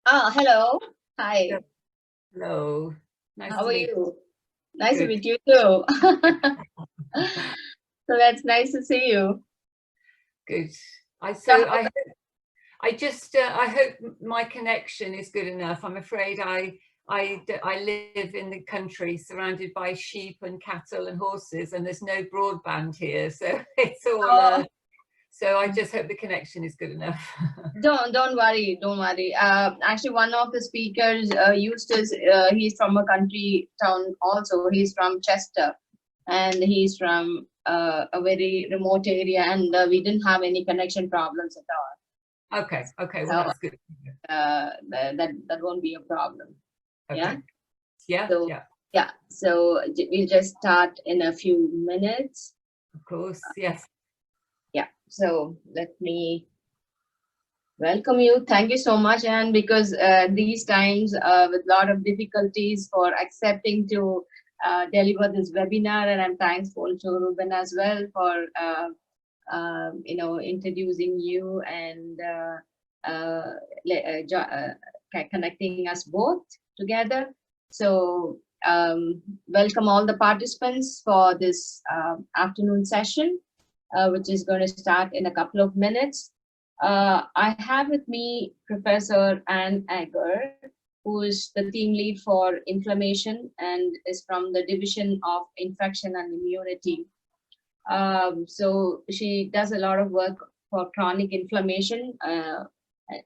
Hello. Hi. Hello. Nice How to are meet you? Nice to you. meet you too. So that's nice to see you. Good. I So so I hope my connection is good enough. I'm afraid I live in the country surrounded by sheep and cattle and horses, and there's no broadband here, so it's all oh, so I just hope the connection is good enough. don't worry, don't worry. Actually, one of the speakers, Eustace, he's from a country town also. He's from Chester, and he's from a very remote area, and we didn't have any connection problems at Okay, well all. So that's good. that won't be a problem. Yeah. Okay. Yeah, So yeah, yeah. So we'll just start in a few minutes. of course. Yes. Yeah, so let me welcome you. Thank you so much. And because these times with a lot of difficulties for accepting to deliver this webinar, and I'm thankful to Ruben as well for introducing you and connecting us both together. So welcome all the participants for this afternoon session, which is going to start in a couple of minutes. I have with me Professor Ann Ager, who is the team lead for inflammation and is from the Division of Infection and Immunity. So she does a lot of work for chronic inflammation,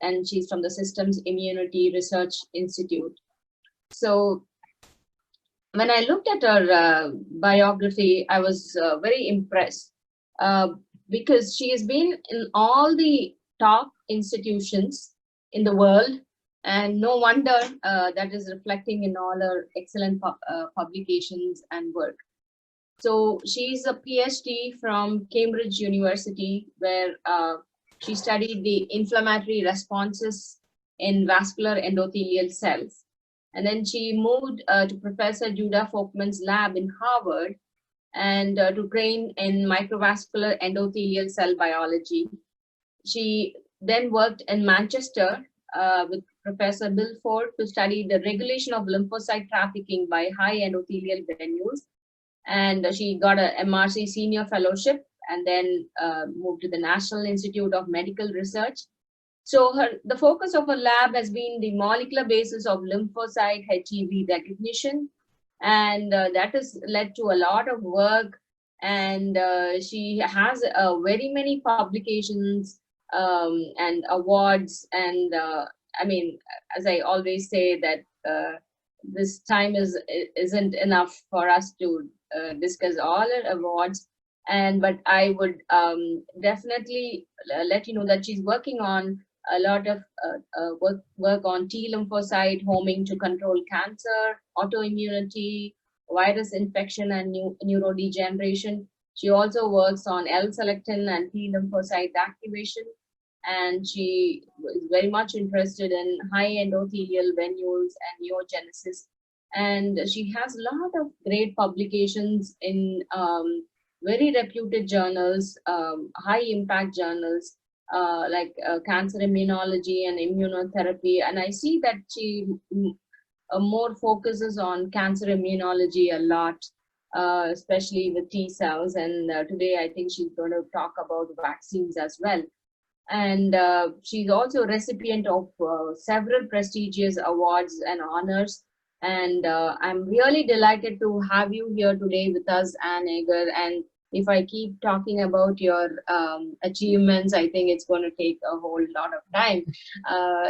and she's from the Systems Immunity Research Institute. So when I looked at her biography, I was very impressed uh, because she has been in all the top institutions in the world, and no wonder that is reflecting in all her excellent publications and work. So she's a PhD from Cambridge University, where she studied the inflammatory responses in vascular endothelial cells. And then she moved to Professor Judah Folkman's lab in Harvard and to train in microvascular endothelial cell biology. She then worked in Manchester with Professor Bill Ford to study the regulation of lymphocyte trafficking by high endothelial venules, and she got a MRC senior fellowship and then moved to the National Institute of Medical Research. So the focus of her lab has been the molecular basis of lymphocyte HEV recognition, and that has led to a lot of work. And she has very many publications and awards. And I mean, as I always say, that this time isn't enough for us to discuss all her awards. And but I would definitely let you know that she's working on a lot of work on T lymphocyte homing to control cancer, autoimmunity, virus infection, and neurodegeneration. She also works on L-selectin and T lymphocyte activation, and she is very much interested in high endothelial venules and neogenesis. And she has a lot of great publications in very reputed journals, high impact journals, like cancer immunology and immunotherapy. And I see that she more focuses on cancer immunology a lot, especially with T cells. And today I think she's going to talk about vaccines as well. And she's also a recipient of several prestigious awards and honors. And I'm really delighted to have you here today with us, Ann Ager. And if I keep talking about your achievements, I think it's going to take a whole lot of time.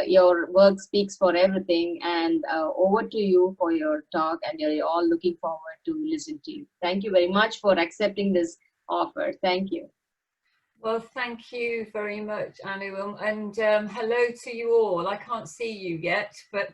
Your work speaks for everything. And over to you for your talk. And you're all looking forward to listen to you. Thank you very much for accepting this offer. Thank you. Well, thank you very much, Anu, and hello to you all. I can't see you yet, but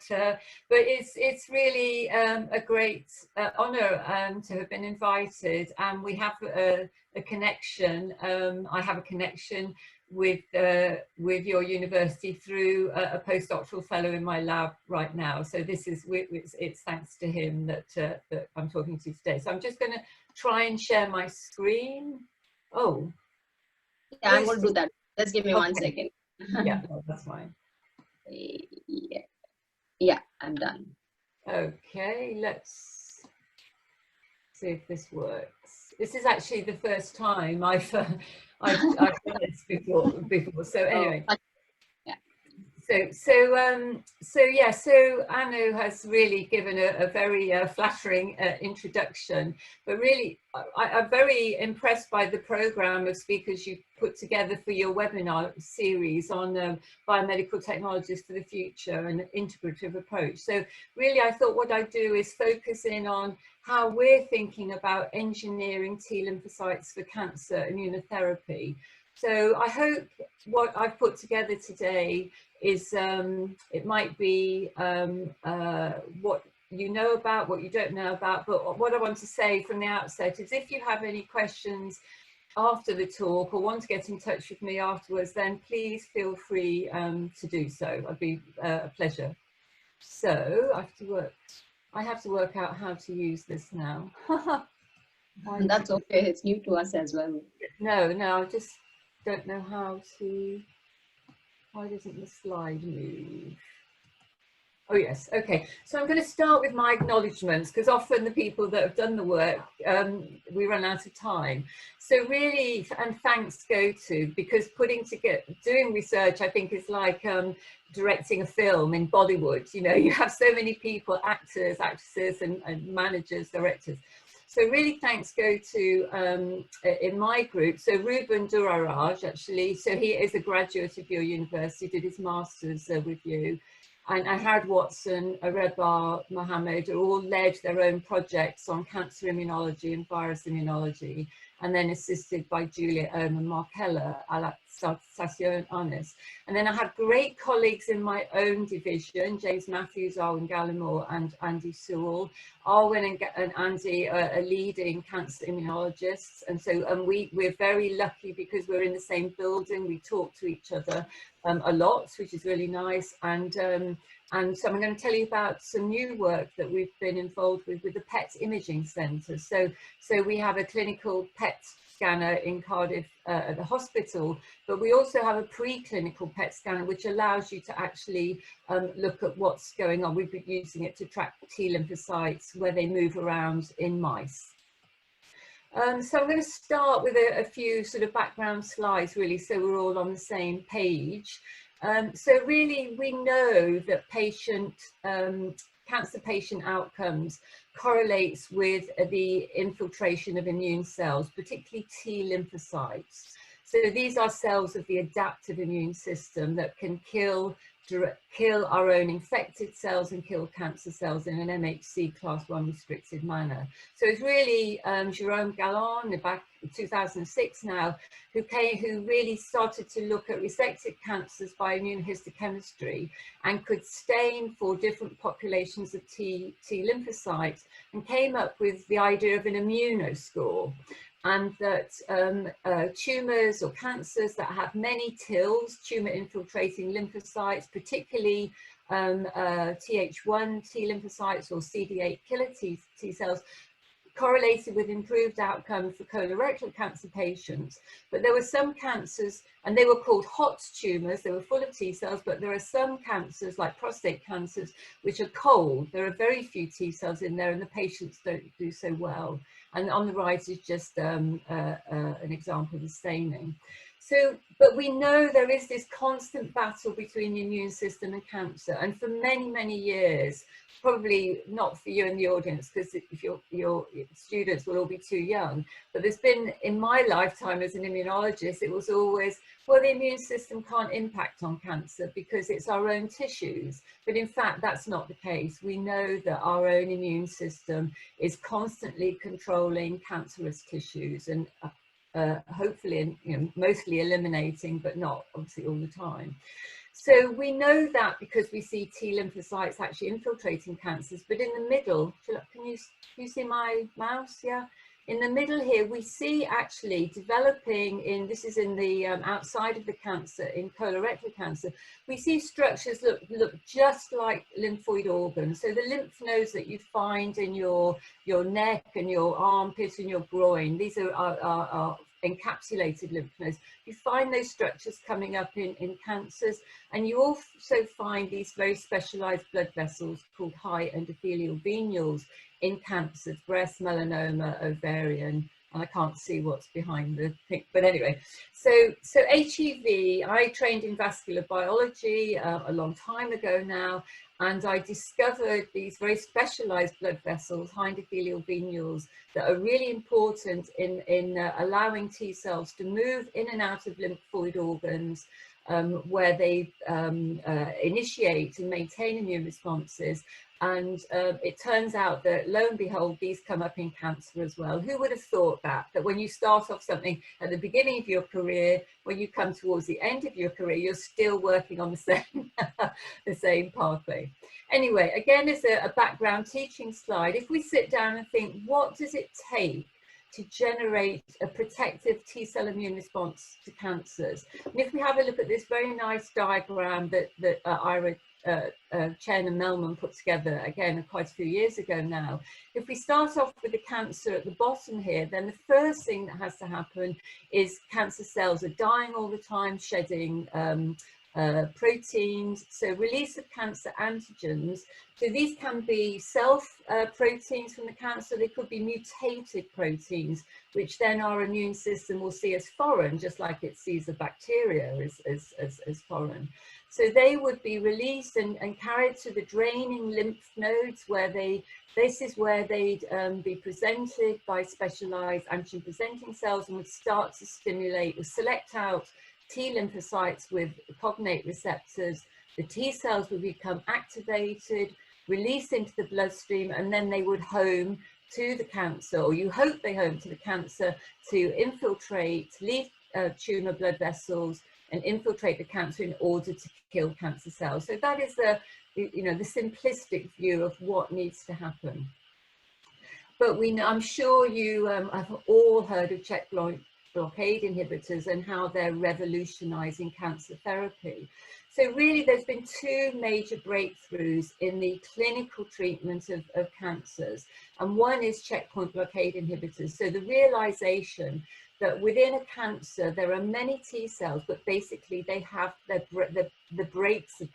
it's really a great honour to have been invited, and we have a connection. I have a connection with your university through a postdoctoral fellow in my lab right now. So this is it's thanks to him that that I'm talking to you today. So I'm just going to try and share my screen. Oh. Yeah, I'm going to do that. Just give me 1 second. Yeah, no, that's fine. Yeah. Yeah, I'm done. Okay, let's see if this works. This is actually the first time I've done this before. So anyway. Oh, yeah. So Anu has really given a very flattering introduction, but really I'm very impressed by the program of speakers you put together for your webinar series on biomedical technologies for the future and integrative approach. So really I thought what I'd do is focus in on how we're thinking about engineering T lymphocytes for cancer immunotherapy. So I hope what I've put together today is it might be what you know about, what you don't know about, but what I want to say from the outset is if you have any questions after the talk or want to get in touch with me afterwards, then please feel free to do so. It'd be a pleasure. So I have to work out how to use this now. That's okay, it's new to us as well. No, I just don't know how to. Why doesn't the slide move? Oh yes, okay. So I'm going to start with my acknowledgements because often the people that have done the work, we run out of time. So really, and thanks go to, because doing research, I think is like directing a film in Bollywood. You know, you have so many people, actors, actresses, and managers, directors. So really thanks go to, in my group, so Ruben Duraraj actually, so he is a graduate of your university, did his master's with you. And Howard Watson, Arebar Mohammed all led their own projects on cancer immunology and virus immunology, and then assisted by Julia Ohm and Markella Station Anis. And then I had great colleagues in my own division, James Matthews, Arwin Gallimore and Andy Sewell. Arwin and Andy are leading cancer immunologists. And so we're very lucky because we're in the same building. We talk to each other a lot, which is really nice. And so I'm going to tell you about some new work that we've been involved with the PET imaging centre. So we have a clinical PET scanner in Cardiff at the hospital, but we also have a preclinical PET scanner which allows you to actually look at what's going on. We've been using it to track T lymphocytes where they move around in mice. So I'm going to start with a few sort of background slides really, so we're all on the same page. So really we know that cancer patient outcomes correlates with the infiltration of immune cells, particularly T lymphocytes. So these are cells of the adaptive immune system that can kill our own infected cells and kill cancer cells in an MHC class 1 restricted manner. So it's really Jerome Gallon back in 2006 now who really started to look at resected cancers by immunohistochemistry and could stain for different populations of T lymphocytes and came up with the idea of an immunoscore. And that tumours or cancers that have many TILs, tumour infiltrating lymphocytes, particularly Th1 T lymphocytes or CD8 killer T cells, correlated with improved outcome for colorectal cancer patients. But there were some cancers, and they were called hot tumours, they were full of T cells, but there are some cancers like prostate cancers, which are cold. There are very few T cells in there and the patients don't do so well. And on the right is just an example of the staining. So, but we know there is this constant battle between the immune system and cancer. And for many, many years, probably not for you in the audience, because if your students will all be too young, but there's been, in my lifetime as an immunologist, it was always, well, the immune system can't impact on cancer because it's our own tissues. But in fact, that's not the case. We know that our own immune system is constantly controlling cancerous tissues and hopefully, mostly eliminating, but not obviously all the time. So we know that because we see T lymphocytes actually infiltrating cancers, but in the middle, can you see my mouse? Yeah. In the middle here, we see actually developing this is in the outside of the cancer, in colorectal cancer, we see structures look just like lymphoid organs. So the lymph nodes that you find in your neck and your armpit and your groin, these are encapsulated lymph nodes. You find those structures coming up in cancers, and you also find these very specialized blood vessels called high endothelial venules in cancers, breast, melanoma, ovarian, and I can't see what's behind the thing, but anyway. So HEV, I trained in vascular biology a long time ago now, and I discovered these very specialized blood vessels, high endothelial venules, that are really important in allowing T cells to move in and out of lymphoid organs, where they initiate and maintain immune responses. And it turns out that, lo and behold, these come up in cancer as well. Who would have thought that when you start off something at the beginning of your career, when you come towards the end of your career, you're still working on the same, the same pathway. Anyway, again, as a background teaching slide, if we sit down and think, what does it take to generate a protective T-cell immune response to cancers? And if we have a look at this very nice diagram that Ira Chen and Melman put together, again, quite a few years ago now. If we start off with the cancer at the bottom here, then the first thing that has to happen is cancer cells are dying all the time, shedding proteins, so release of cancer antigens. So these can be self proteins from the cancer, they could be mutated proteins, which then our immune system will see as foreign, just like it sees a bacteria as foreign. So they would be released and carried to the draining lymph nodes, where this is where they'd be presented by specialized antigen presenting cells, and would start to stimulate or select out T-lymphocytes with cognate receptors. The T cells would become activated, released into the bloodstream, and then they would home to the cancer, or you hope they home to the cancer, to infiltrate, leave tumor blood vessels and infiltrate the cancer in order to kill cancer cells. So that is the simplistic view of what needs to happen. But I'm sure you have all heard of checkpoint blockade inhibitors and how they're revolutionizing cancer therapy. So really, there's been two major breakthroughs in the clinical treatment of cancers, and one is checkpoint blockade inhibitors. So the realization that within a cancer there are many T cells, but basically they have the brakes have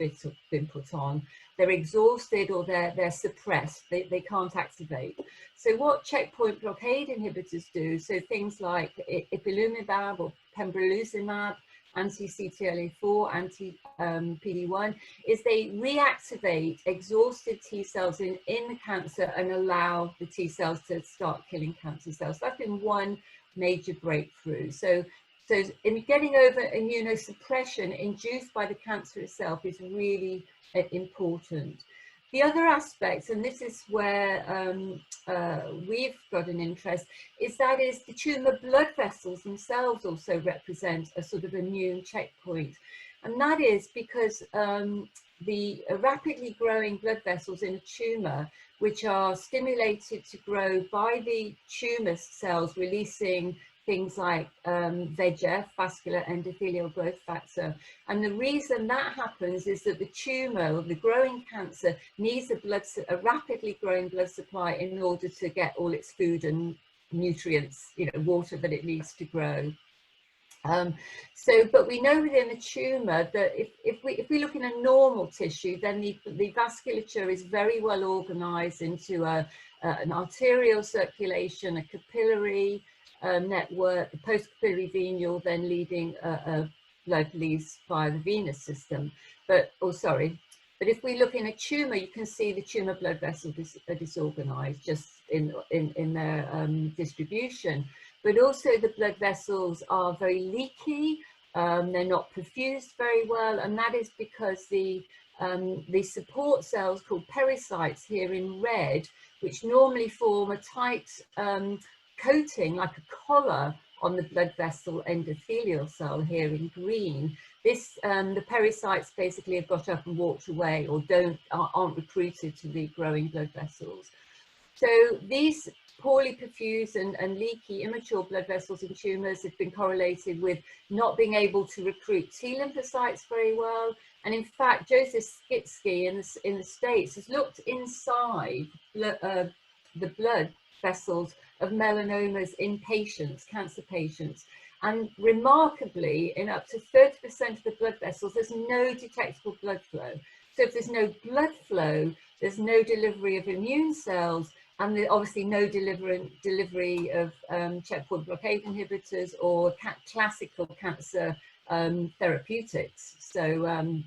been put on. They're exhausted, or they're suppressed. They can't activate. So what checkpoint blockade inhibitors do, so things like ipilimumab or pembrolizumab, anti-CTLA4, anti-PD-1, is they reactivate exhausted T cells in the cancer and allow the T cells to start killing cancer cells. That's been one major breakthrough. So in getting over immunosuppression induced by the cancer itself is really important. The other aspect, and this is where we've got an interest, is the tumor blood vessels themselves also represent a sort of immune checkpoint. And that is because the rapidly growing blood vessels in a tumor, which are stimulated to grow by the tumor cells releasing things like VEGF, vascular endothelial growth factor. And the reason that happens is that the tumor, or the growing cancer, needs a rapidly growing blood supply in order to get all its food and nutrients, water that it needs to grow. But we know within the tumor that if we look in a normal tissue, then the vasculature is very well organized into an arterial circulation, a capillary network, the postcapillary venule, then leading blood leads via the venous system. But if we look in a tumor, you can see the tumor blood vessels are disorganized just in their distribution. But also the blood vessels are very leaky, they're not perfused very well, and that is because the support cells called pericytes here in red, which normally form a tight coating like a collar on the blood vessel endothelial cell here in green. The pericytes basically have got up and walked away, or aren't recruited to the growing blood vessels. So these poorly perfused and leaky immature blood vessels in tumors have been correlated with not being able to recruit T lymphocytes very well. And in fact, Joseph Skitsky in the States has looked inside the blood vessels of melanomas in patients, cancer patients. And remarkably, in up to 30% of the blood vessels, there's no detectable blood flow. So if there's no blood flow, there's no delivery of immune cells, and obviously no delivery of checkpoint blockade inhibitors or classical cancer therapeutics. So,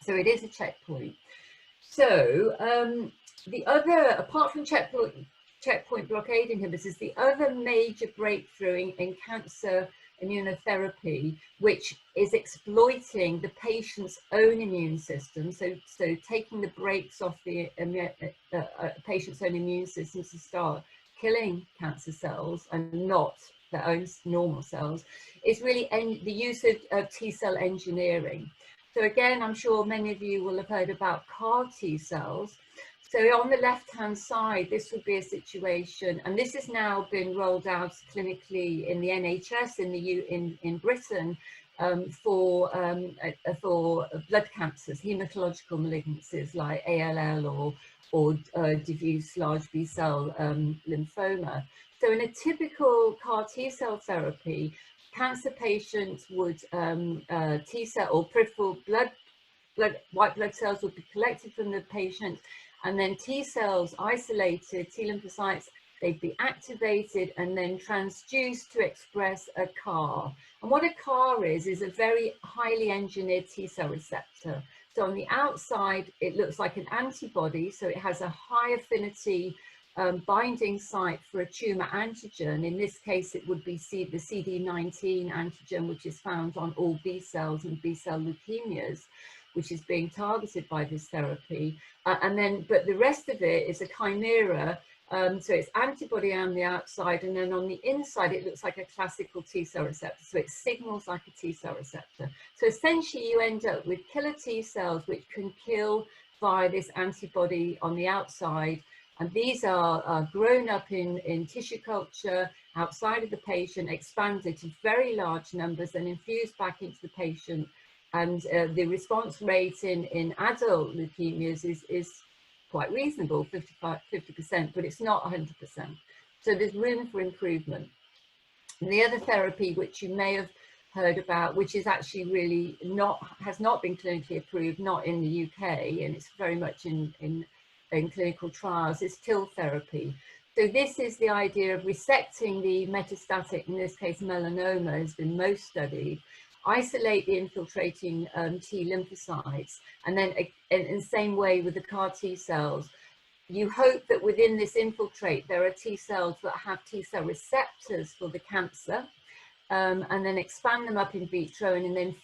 so it is a checkpoint. So the other, apart from checkpoint blockade inhibitors, the other major breakthrough in cancer immunotherapy, which is exploiting the patient's own immune system, so taking the brakes off the patient's own immune system to start killing cancer cells and not their own normal cells, is really the use of T-cell engineering. So again, I'm sure many of you will have heard about CAR T cells. So on the left-hand side, this would be a situation, and this has now been rolled out clinically in the NHS in Britain for blood cancers, hematological malignancies like ALL or diffuse large B-cell lymphoma. So in a typical CAR T-cell therapy, cancer patients would T-cell or peripheral white blood cells would be collected from the patient, and then T cells isolated, T-lymphocytes, they'd be activated and then transduced to express a CAR. And what a CAR is a very highly engineered T-cell receptor. So on the outside, it looks like an antibody, so it has a high affinity binding site for a tumor antigen. In this case, it would be the CD19 antigen, which is found on all B cells and B-cell leukemias, which is being targeted by this therapy. But the rest of it is a chimera. So it's antibody on the outside, and then on the inside, it looks like a classical T-cell receptor. So it signals like a T-cell receptor. So essentially, you end up with killer T cells, which can kill via this antibody on the outside. And these are grown up in tissue culture outside of the patient, expanded to very large numbers and infused back into the patient. And the response rate in adult leukemias is quite reasonable, 50%, but it's not 100%. So there's room for improvement. And the other therapy, which you may have heard about, which is actually really has not been clinically approved, not in the UK, and it's very much in clinical trials, is TIL therapy. So this is the idea of resecting the metastatic, in this case melanoma has been most studied, isolate the infiltrating T lymphocytes, and then in the same way with the CAR T cells, you hope that within this infiltrate there are T cells that have T cell receptors for the cancer, and then expand them up in vitro and then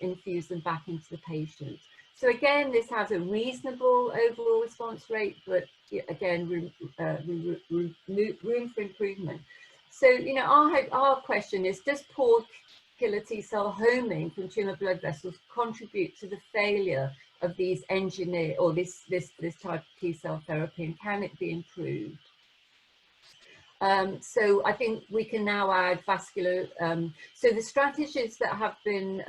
infuse them back into the patient. So again, this has a reasonable overall response rate, but again, room for improvement. So, you know, our question is, does poor killer T cell homing from tumor blood vessels contribute to the failure of these engineered, or this type of T cell therapy, and can it be improved? So I think we can now add vascular. So the strategies that have been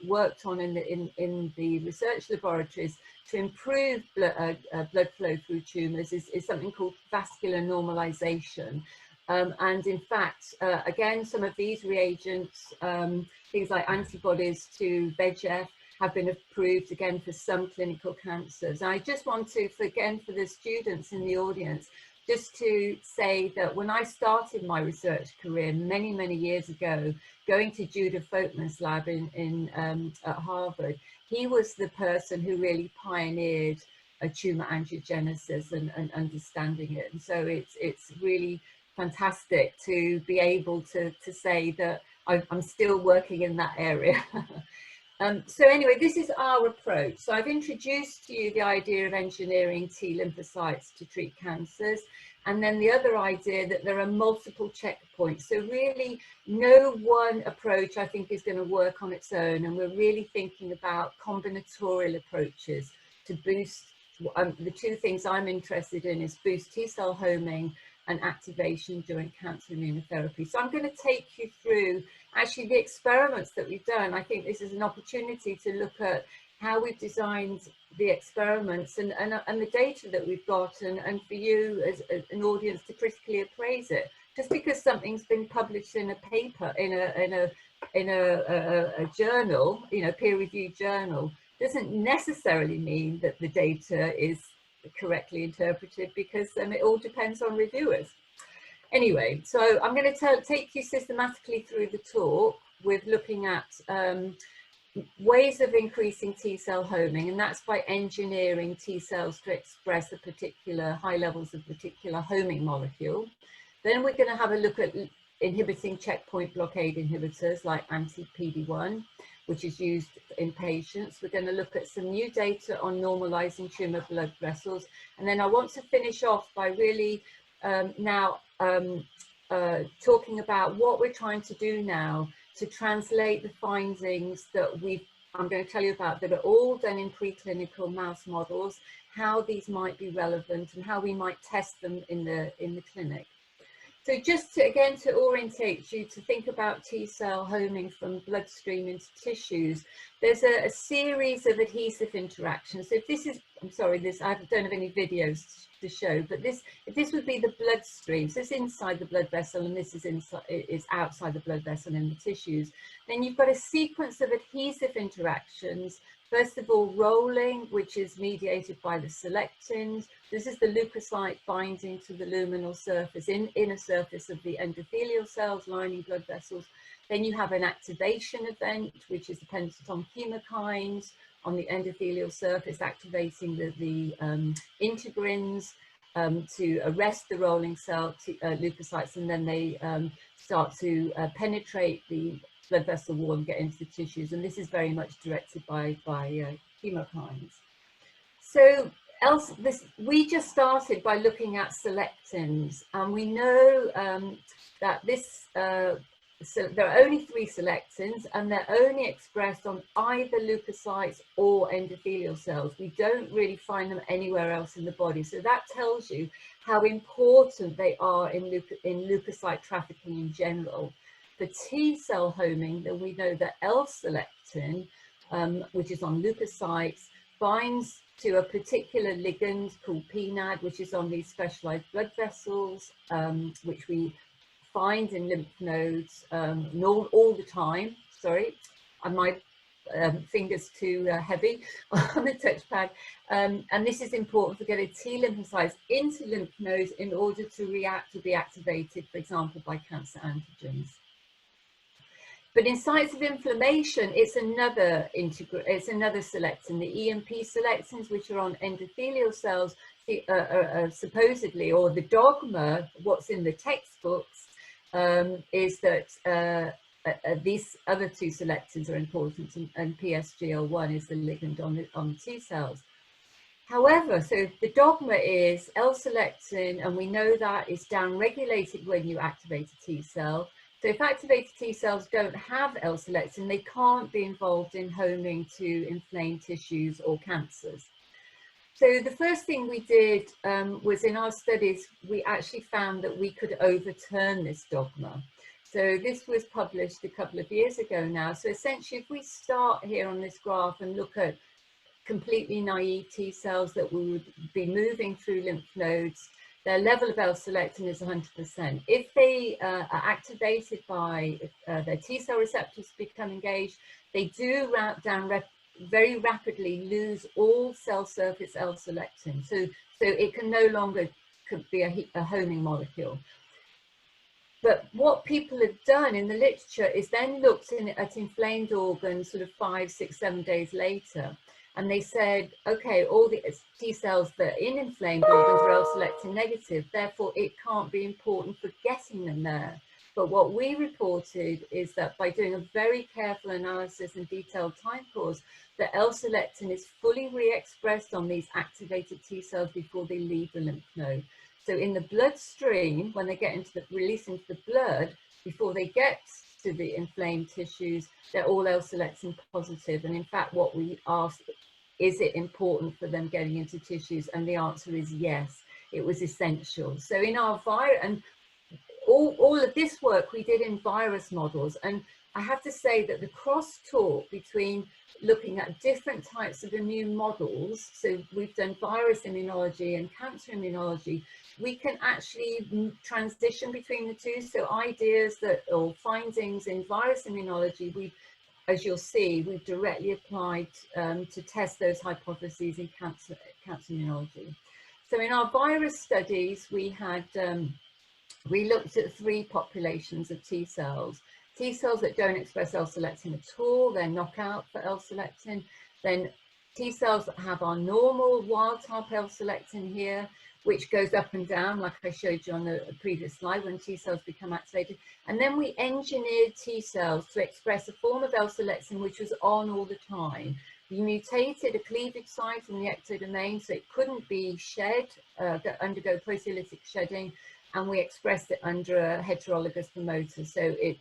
worked on in the research laboratories to improve blood flow through tumours is something called vascular normalization. And in fact, again, some of these reagents, things like antibodies to VEGF, have been approved again for some clinical cancers. And I just want to, again, for the students in the audience, just to say that when I started my research career many, many years ago, going to Judah Folkman's lab at Harvard, he was the person who really pioneered a tumor angiogenesis and understanding it. And so it's really fantastic to be able to say that I'm still working in that area. So anyway, this is our approach. So I've introduced to you the idea of engineering T lymphocytes to treat cancers, and then the other idea that there are multiple checkpoints. So really no one approach I think is going to work on its own, and we're really thinking about combinatorial approaches to boost, the two things I'm interested in is boost T cell homing and activation during cancer immunotherapy. So I'm going to take you through actually the experiments that we've done. I think this is an opportunity to look at how we've designed the experiments and the data that we've got, and for you as an audience to critically appraise it. Just because something's been published in a paper, in a journal, you know, peer-reviewed journal, doesn't necessarily mean that the data is correctly interpreted, because it all depends on reviewers. Anyway, so I'm going to take you systematically through the talk with looking at ways of increasing T cell homing, and that's by engineering T cells to express a particular high levels of particular homing molecule. Then we're going to have a look at inhibiting checkpoint blockade inhibitors like anti-PD-1, which is used in patients. We're going to look at some new data on normalizing tumor blood vessels. And then I want to finish off by really talking about what we're trying to do now to translate the findings that I'm going to tell you about, that are all done in preclinical mouse models, how these might be relevant and how we might test them in the clinic. So just to, again, to orientate you to think about T cell homing from bloodstream into tissues, there's a series of adhesive interactions. So if this is, I'm sorry, I don't have any videos to show, but if this would be the bloodstream, so it's inside the blood vessel and this is outside the blood vessel in the tissues, then you've got a sequence of adhesive interactions. First of all, rolling, which is mediated by the selectins. This is the leukocyte binding to the luminal surface, inner surface of the endothelial cells lining blood vessels. Then you have an activation event, which is dependent on chemokines on the endothelial surface, activating the integrins to arrest the rolling cell leukocytes, and then they start to penetrate the blood vessel wall and get into the tissues, and this is very much directed by chemokines. So we just started by looking at selectins, and we know that so there are only 3 selectins, and they're only expressed on either leukocytes or endothelial cells. We don't really find them anywhere else in the body, so that tells you how important they are in leukocyte trafficking in general. For T cell homing, then we know that L-selectin, which is on leukocytes, binds to a particular ligand called PNAD, which is on these specialized blood vessels, which we find in lymph nodes all the time. Sorry, my fingers too heavy on the touchpad. And this is important for getting T lymphocytes into lymph nodes in order to react or be activated, for example, by cancer antigens. But in sites of inflammation, it's another selectin, the EMP selectins, which are on endothelial cells, supposedly, or the dogma, what's in the textbooks, is that these other 2 selectins are important, and PSGL1 is the ligand on T cells. However, so the dogma is L-selectin, and we know that is downregulated when you activate a T cell. So if activated T cells don't have L-selectin, they can't be involved in homing to inflamed tissues or cancers. So the first thing we did was, in our studies, we actually found that we could overturn this dogma. So this was published a couple of years ago now. So essentially, if we start here on this graph and look at completely naive T cells that we would be moving through lymph nodes, their level of L-selectin is 100%. If they are activated by their T cell receptors become engaged, they do very rapidly lose all cell surface L-selectin. So it can no longer be a homing molecule. But what people have done in the literature is then looked at inflamed organs sort of 5, 6, 7 days later. And they said, okay, all the T cells that are in inflamed organs are L-selectin negative, therefore it can't be important for getting them there. But what we reported is that by doing a very careful analysis and detailed time course, the L-selectin is fully re-expressed on these activated T cells before they leave the lymph node. So in the bloodstream, when they get released into the blood, before they get to the inflamed tissues, they're all L-selectin positive. And in fact, what we asked, is it important for them getting into tissues? And the answer is yes, it was essential. So in our and all of this work we did in virus models, and I have to say that the cross-talk between looking at different types of immune models, so we've done virus immunology and cancer immunology, we can actually transition between the two. So ideas that, or findings in virus immunology, we, as you'll see, we've directly applied to test those hypotheses in cancer immunology. So in our virus studies, we had, we looked at 3 populations of T cells. T cells that don't express L-selectin at all, they're knockout for L-selectin. Then T cells that have our normal wild type L-selectin here, which goes up and down, like I showed you on the previous slide, when T cells become activated. And then we engineered T cells to express a form of L-selectin which was on all the time. We mutated a cleavage site in the ectodomain so it couldn't be shed, undergo proteolytic shedding, and we expressed it under a heterologous promoter, so it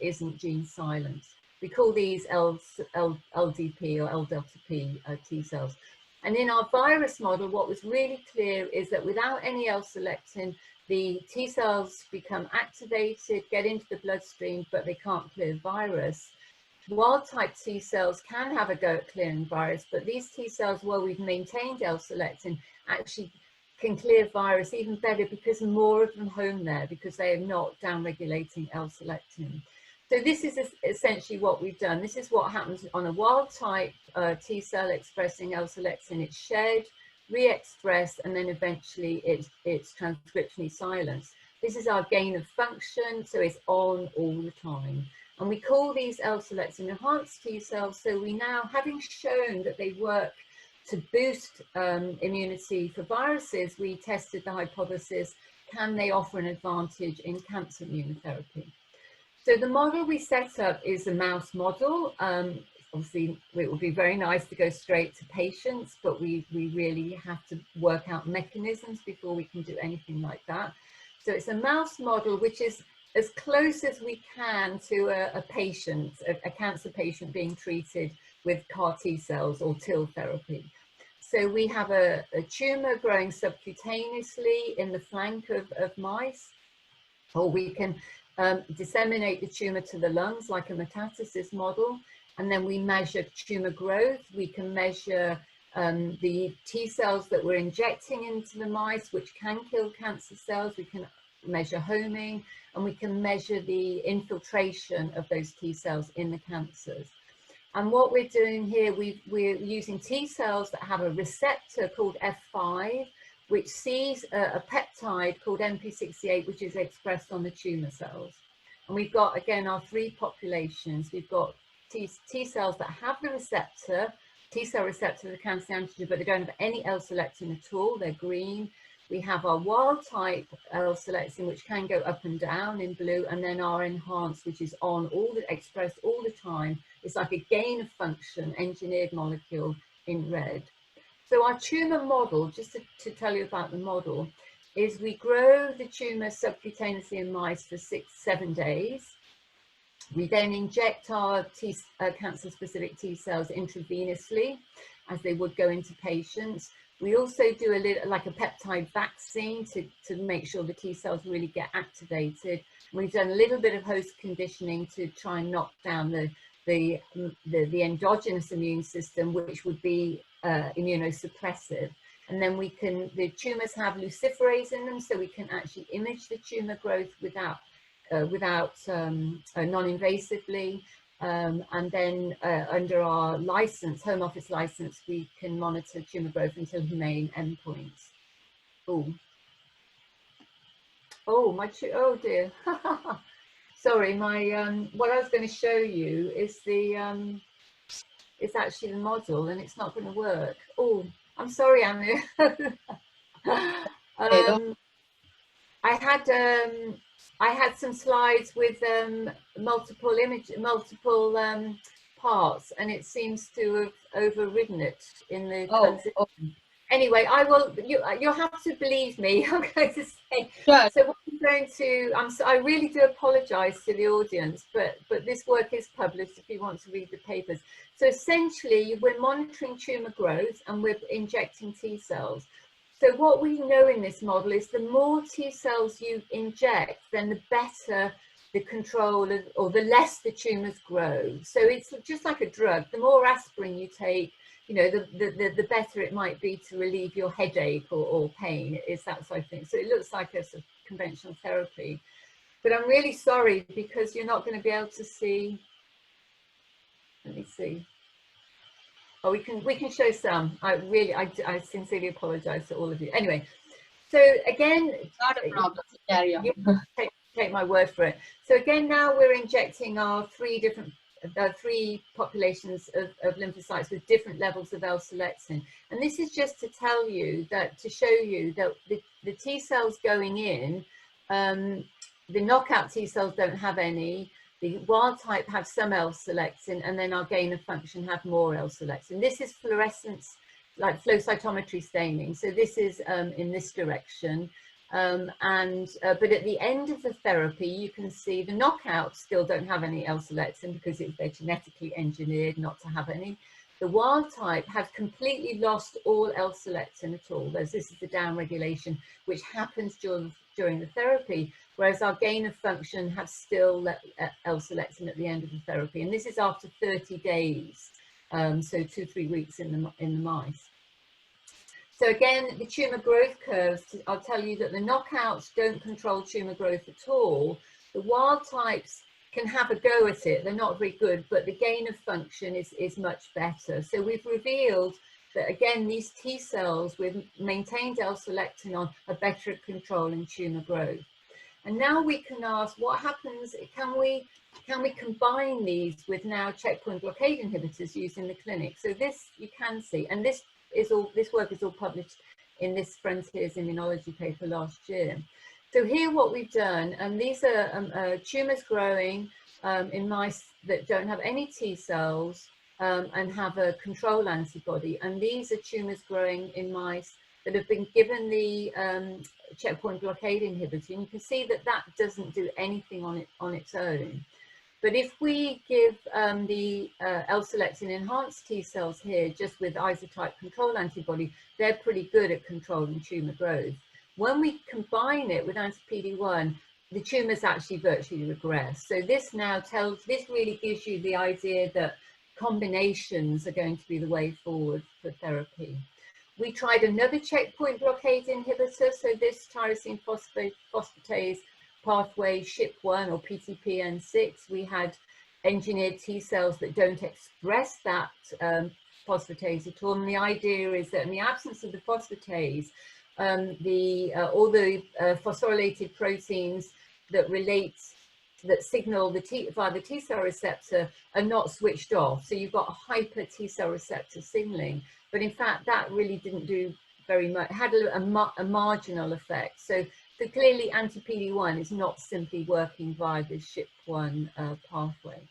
isn't gene silent. We call these LDP or L-delta P T cells. And in our virus model, what was really clear is that without any L-selectin, the T cells become activated, get into the bloodstream, but they can't clear virus. Wild type T cells can have a go at clearing virus, but these T cells, where we've maintained L-selectin, actually can clear virus even better because more of them home there, because they are not down-regulating L-selectin. So this is essentially what we've done. This is what happens on a wild type T cell expressing L-selectin. It's shed, re-expressed, and then eventually it's transcriptionally silenced. This is our gain of function, so it's on all the time. And we call these L-selectin enhanced T cells. So we now, having shown that they work to boost immunity for viruses, we tested the hypothesis, can they offer an advantage in cancer immunotherapy? So the model we set up is a mouse model. Obviously, it would be very nice to go straight to patients, but we really have to work out mechanisms before we can do anything like that. So it's a mouse model, which is as close as we can to a patient, a cancer patient being treated with CAR T cells or TIL therapy. So we have a tumor growing subcutaneously in the flank of mice, or we can disseminate the tumor to the lungs like a metastasis model, and then we measure tumor growth. We can measure the T cells that we're injecting into the mice, which can kill cancer cells. We can measure homing, and we can measure the infiltration of those T cells in the cancers. And what we're doing here, we're using T cells that have a receptor called F5, which sees a peptide called MP68, which is expressed on the tumor cells. And we've got, again, our 3 populations. We've got T cells that have the receptor, T cell receptor of the cancer antigen, but they don't have any L-selectin at all, they're green. We have our wild type L-selectin, which can go up and down in blue, and then our enhanced, which is on, expressed all the time. It's like a gain of function engineered molecule in red. So our tumor model, just to tell you about the model, is we grow the tumor subcutaneously in mice for 6-7 days. We then inject our cancer-specific T cells intravenously, as they would go into patients. We also do a little, like a peptide vaccine to make sure the T cells really get activated. We've done a little bit of host conditioning to try and knock down the endogenous immune system, which would be immunosuppressive. And then the tumors have luciferase in them, so we can actually image the tumor growth without non-invasively. And then under our license, Home Office license, we can monitor tumor growth until humane endpoints. Oh dear. Sorry, what I was going to show you is it's actually the model, and it's not going to work. Oh, I'm sorry, Anu. I had some slides with multiple parts, and it seems to have overridden it in the transition. Anyway, you'll have to believe me. I'm going to say. Sure. So what I'm going to, I really do apologise to the audience, but this work is published if you want to read the papers. So essentially, we're monitoring tumour growth and we're injecting T cells. So what we know in this model is the more T cells you inject, then the better the control of, or the less the tumours grow. So it's just like a drug. The more aspirin you take, you know, the better it might be to relieve your headache or pain. It's that sort of thing. So it looks like a sort of conventional therapy. But I'm really sorry because you're not going to be able to see. Let me see. Oh, we can show some. I sincerely apologise to all of you. Anyway, so again, Not a problem. Carry on. you take my word for it. So again, now we're injecting our three populations of lymphocytes with different levels of L-selectin. And this is just to tell you that, to show you that the T cells going in, the knockout T cells don't have any, the wild type have some L-selectin, and then our gain of function have more L-selectin. This is fluorescence, like flow cytometry staining. So this is in this direction. But at the end of the therapy, you can see the knockouts still don't have any L-selectin because they're genetically engineered not to have any. The wild type have completely lost all L-selectin at all. This is the downregulation, which happens during the therapy, whereas our gain of function have still L-selectin at the end of the therapy. And this is after 30 days, so 2-3 weeks in the mice. So again, the tumour growth curves, I'll tell you that the knockouts don't control tumour growth at all. The wild types can have a go at it. They're not very good, but the gain of function is much better. So we've revealed that, again, these T cells with maintained L-selectin on are better at controlling tumour growth. And now we can ask, what happens, can we combine these with now checkpoint blockade inhibitors used in the clinic? So this you can see, and this work is all published in this Frontiers Immunology paper last year. So here what we've done, and these are tumours growing in mice that don't have any T cells and have a control antibody. And these are tumours growing in mice that have been given the checkpoint blockade inhibitor. And you can see that that doesn't do anything on its own. But if we give the L-selectin enhanced T cells here just with isotype control antibody, they're pretty good at controlling tumour growth. When we combine it with anti-PD-1, the tumours actually virtually regress. So this really gives you the idea that combinations are going to be the way forward for therapy. We tried another checkpoint blockade inhibitor, so this tyrosine phosphatase pathway SHIP1 or PTPN6. We had engineered T cells that don't express that phosphatase at all. And the idea is that in the absence of the phosphatase, all the phosphorylated proteins that signal via the T cell receptor are not switched off. So you've got hyper T cell receptor signaling. But in fact, that really didn't do very much, had a marginal effect. So clearly anti-PD-1 is not simply working via the SHIP1 pathway.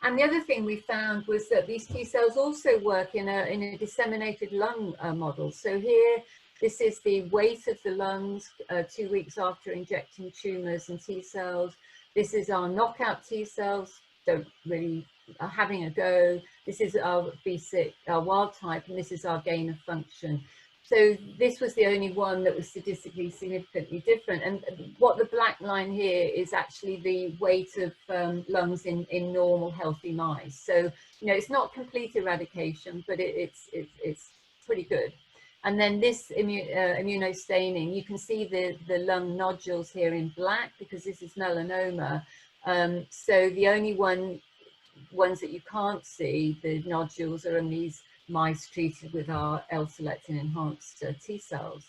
And the other thing we found was that these T cells also work in a disseminated lung model. So here, this is the weight of the lungs 2 weeks after injecting tumours and T cells. This is our knockout T cells, don't really are having a go. This is our B6, our wild type, and this is our gain of function. So this was the only one that was statistically significantly different. And what the black line here is actually the weight of lungs in normal healthy mice. So, you know, it's not complete eradication, but it's pretty good. And then this immunostaining, you can see the lung nodules here in black because this is melanoma. So the only ones that you can't see, the nodules, are in these mice treated with our L-selectin enhanced T cells.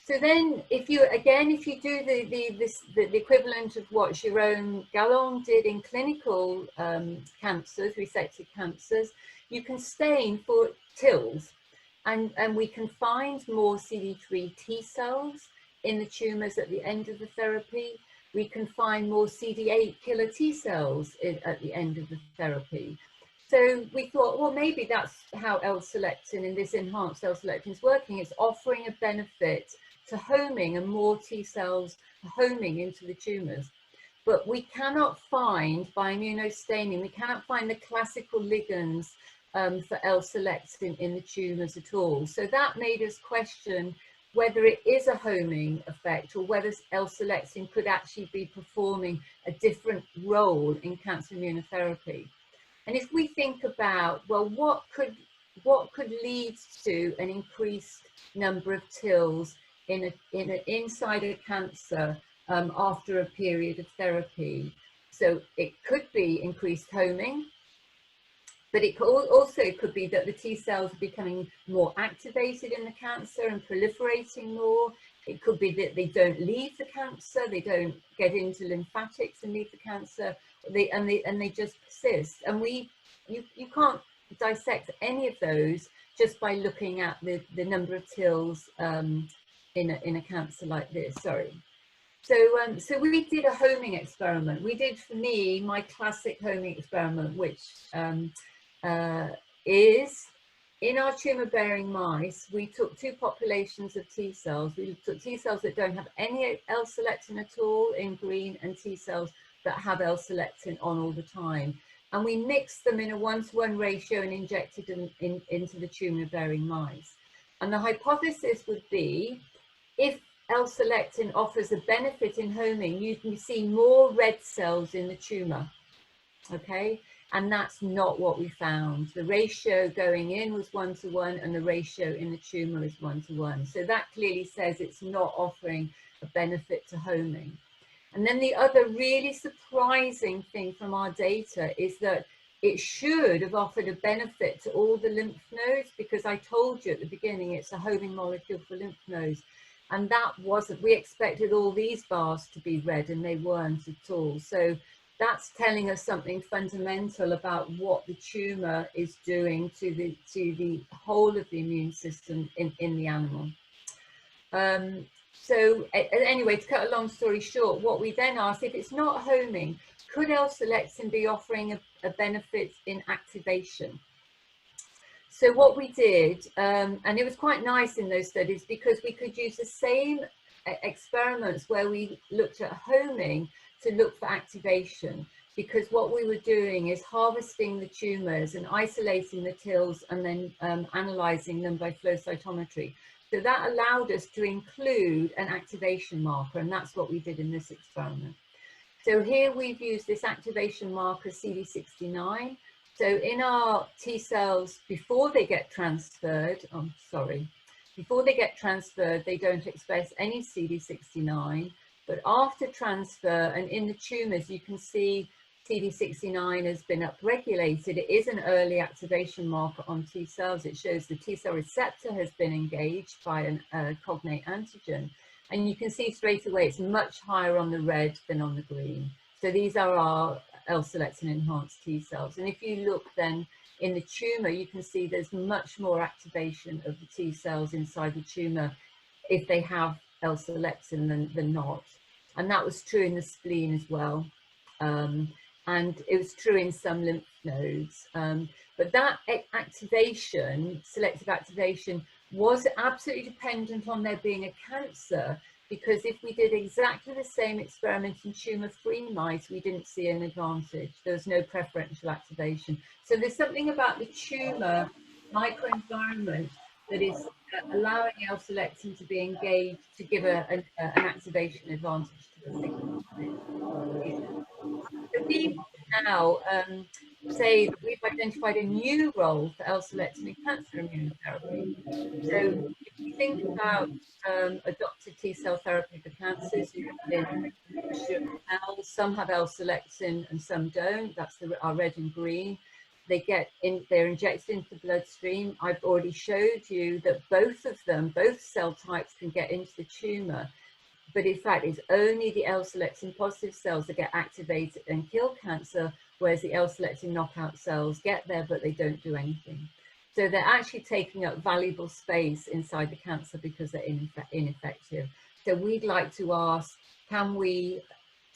So then if you do the equivalent of what Jérôme Gallon did in clinical cancers, resected cancers, you can stain for TILs, and we can find more CD3 T cells in the tumours at the end of the therapy. We can find more CD8 killer T cells at the end of the therapy. So we thought, well, maybe that's how L-selectin in this enhanced L-selectin is working. It's offering a benefit to homing and more T cells homing into the tumours. But we cannot find, by immunostaining, we cannot find the classical ligands for L-selectin in the tumours at all. So that made us question whether it is a homing effect or whether L-selectin could actually be performing a different role in cancer immunotherapy. And if we think about, well, what could lead to an increased number of TILs inside a cancer after a period of therapy? So it could be increased homing, but it also could be that the T cells are becoming more activated in the cancer and proliferating more. It could be that they don't leave the cancer, they don't get into lymphatics and leave the cancer, and they just persist. And you can't dissect any of those just by looking at the number of TILs in a cancer like this. Sorry. So we did a homing experiment. We did, for me, my classic homing experiment, which is in our tumor-bearing mice. We took two populations of T cells. We took T cells that don't have any L-selectin at all in green, and T cells that have L-selectin on all the time. And we mixed them in a 1-to-1 ratio and injected them into the tumor-bearing mice. And the hypothesis would be, if L-selectin offers a benefit in homing, you can see more red cells in the tumor, okay? And that's not what we found. The ratio going in was 1-to-1 and the ratio in the tumor is 1-to-1. So that clearly says it's not offering a benefit to homing. And then the other really surprising thing from our data is that it should have offered a benefit to all the lymph nodes, because I told you at the beginning it's a homing molecule for lymph nodes. And that wasn't, we expected all these bars to be red and they weren't at all. So that's telling us something fundamental about what the tumor is doing to the whole of the immune system in the animal. So anyway, to cut a long story short, what we then asked, if it's not homing, could L-selectin be offering a benefit in activation? So what we did, and it was quite nice in those studies because we could use the same experiments where we looked at homing to look for activation, because what we were doing is harvesting the tumors and isolating the TILs and then analyzing them by flow cytometry. So that allowed us to include an activation marker, and that's what we did in this experiment. So here we've used this activation marker CD69. So in our T cells, before they get transferred, before they get transferred, they don't express any CD69, but after transfer and in the tumors, you can see CD69 has been upregulated. It is an early activation marker on T cells. It shows the T cell receptor has been engaged by a cognate antigen. And you can see straight away it's much higher on the red than on the green. So these are our L-selectin enhanced T cells. And if you look then in the tumor, you can see there's much more activation of the T cells inside the tumor if they have L-selectin than not. And that was true in the spleen as well. And it was true in some lymph nodes. But that activation, selective activation, was absolutely dependent on there being a cancer, because if we did exactly the same experiment in tumor-free mice, we didn't see an advantage. There was no preferential activation. So there's something about the tumor microenvironment that is allowing L-selectin to be engaged to give an activation advantage to the signal. So we now say that we've identified a new role for L-selectin in cancer immunotherapy. So if you think about adopted T-cell therapy for cancers, some have L-selectin and some don't. That's our red and green. They're injected into the bloodstream. I've already showed you that both of them, both cell types, can get into the tumor. But in fact, it's only the L-selectin positive cells that get activated and kill cancer, whereas the L-selectin knockout cells get there, but they don't do anything. So they're actually taking up valuable space inside the cancer because they're ineffective. So we'd like to ask, can we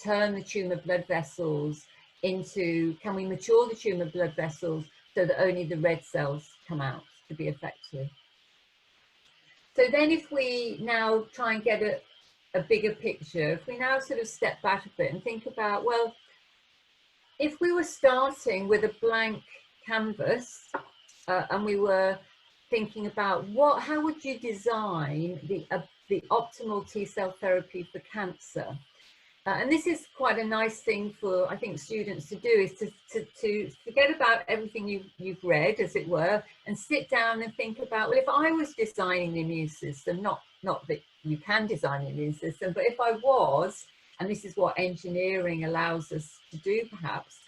turn the tumor blood vessels into, can we mature the tumor blood vessels so that only the red cells come out to be effective? So then if we now try and get a bigger picture, if we now sort of step back a bit and think about, well, if we were starting with a blank canvas and we were thinking about how would you design the optimal T-cell therapy for cancer. And this is quite a nice thing for, I think, students to do, is to forget about everything you've read, as it were, and sit down and think about, well, if I was designing the immune system, not that you can design the immune system, but if I was, and this is what engineering allows us to do perhaps,